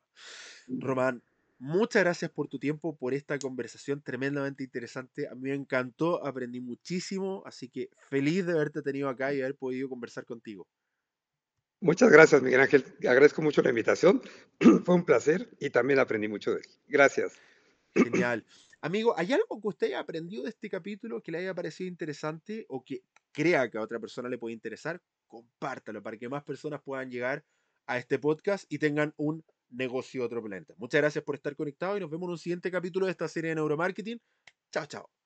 Román, muchas gracias por tu tiempo, por esta conversación tremendamente interesante. A mí me encantó, aprendí muchísimo, así que feliz de haberte tenido acá y haber podido conversar contigo. Muchas gracias, Miguel Ángel. Agradezco mucho la invitación. Fue un placer y también aprendí mucho de él. Gracias. Genial. Amigo, ¿hay algo que usted haya aprendido de este capítulo que le haya parecido interesante o que crea que a otra persona le puede interesar? Compártalo para que más personas puedan llegar a este podcast y tengan un negocio de otro planeta. Muchas gracias por estar conectado y nos vemos en un siguiente capítulo de esta serie de neuromarketing. Chao, chao.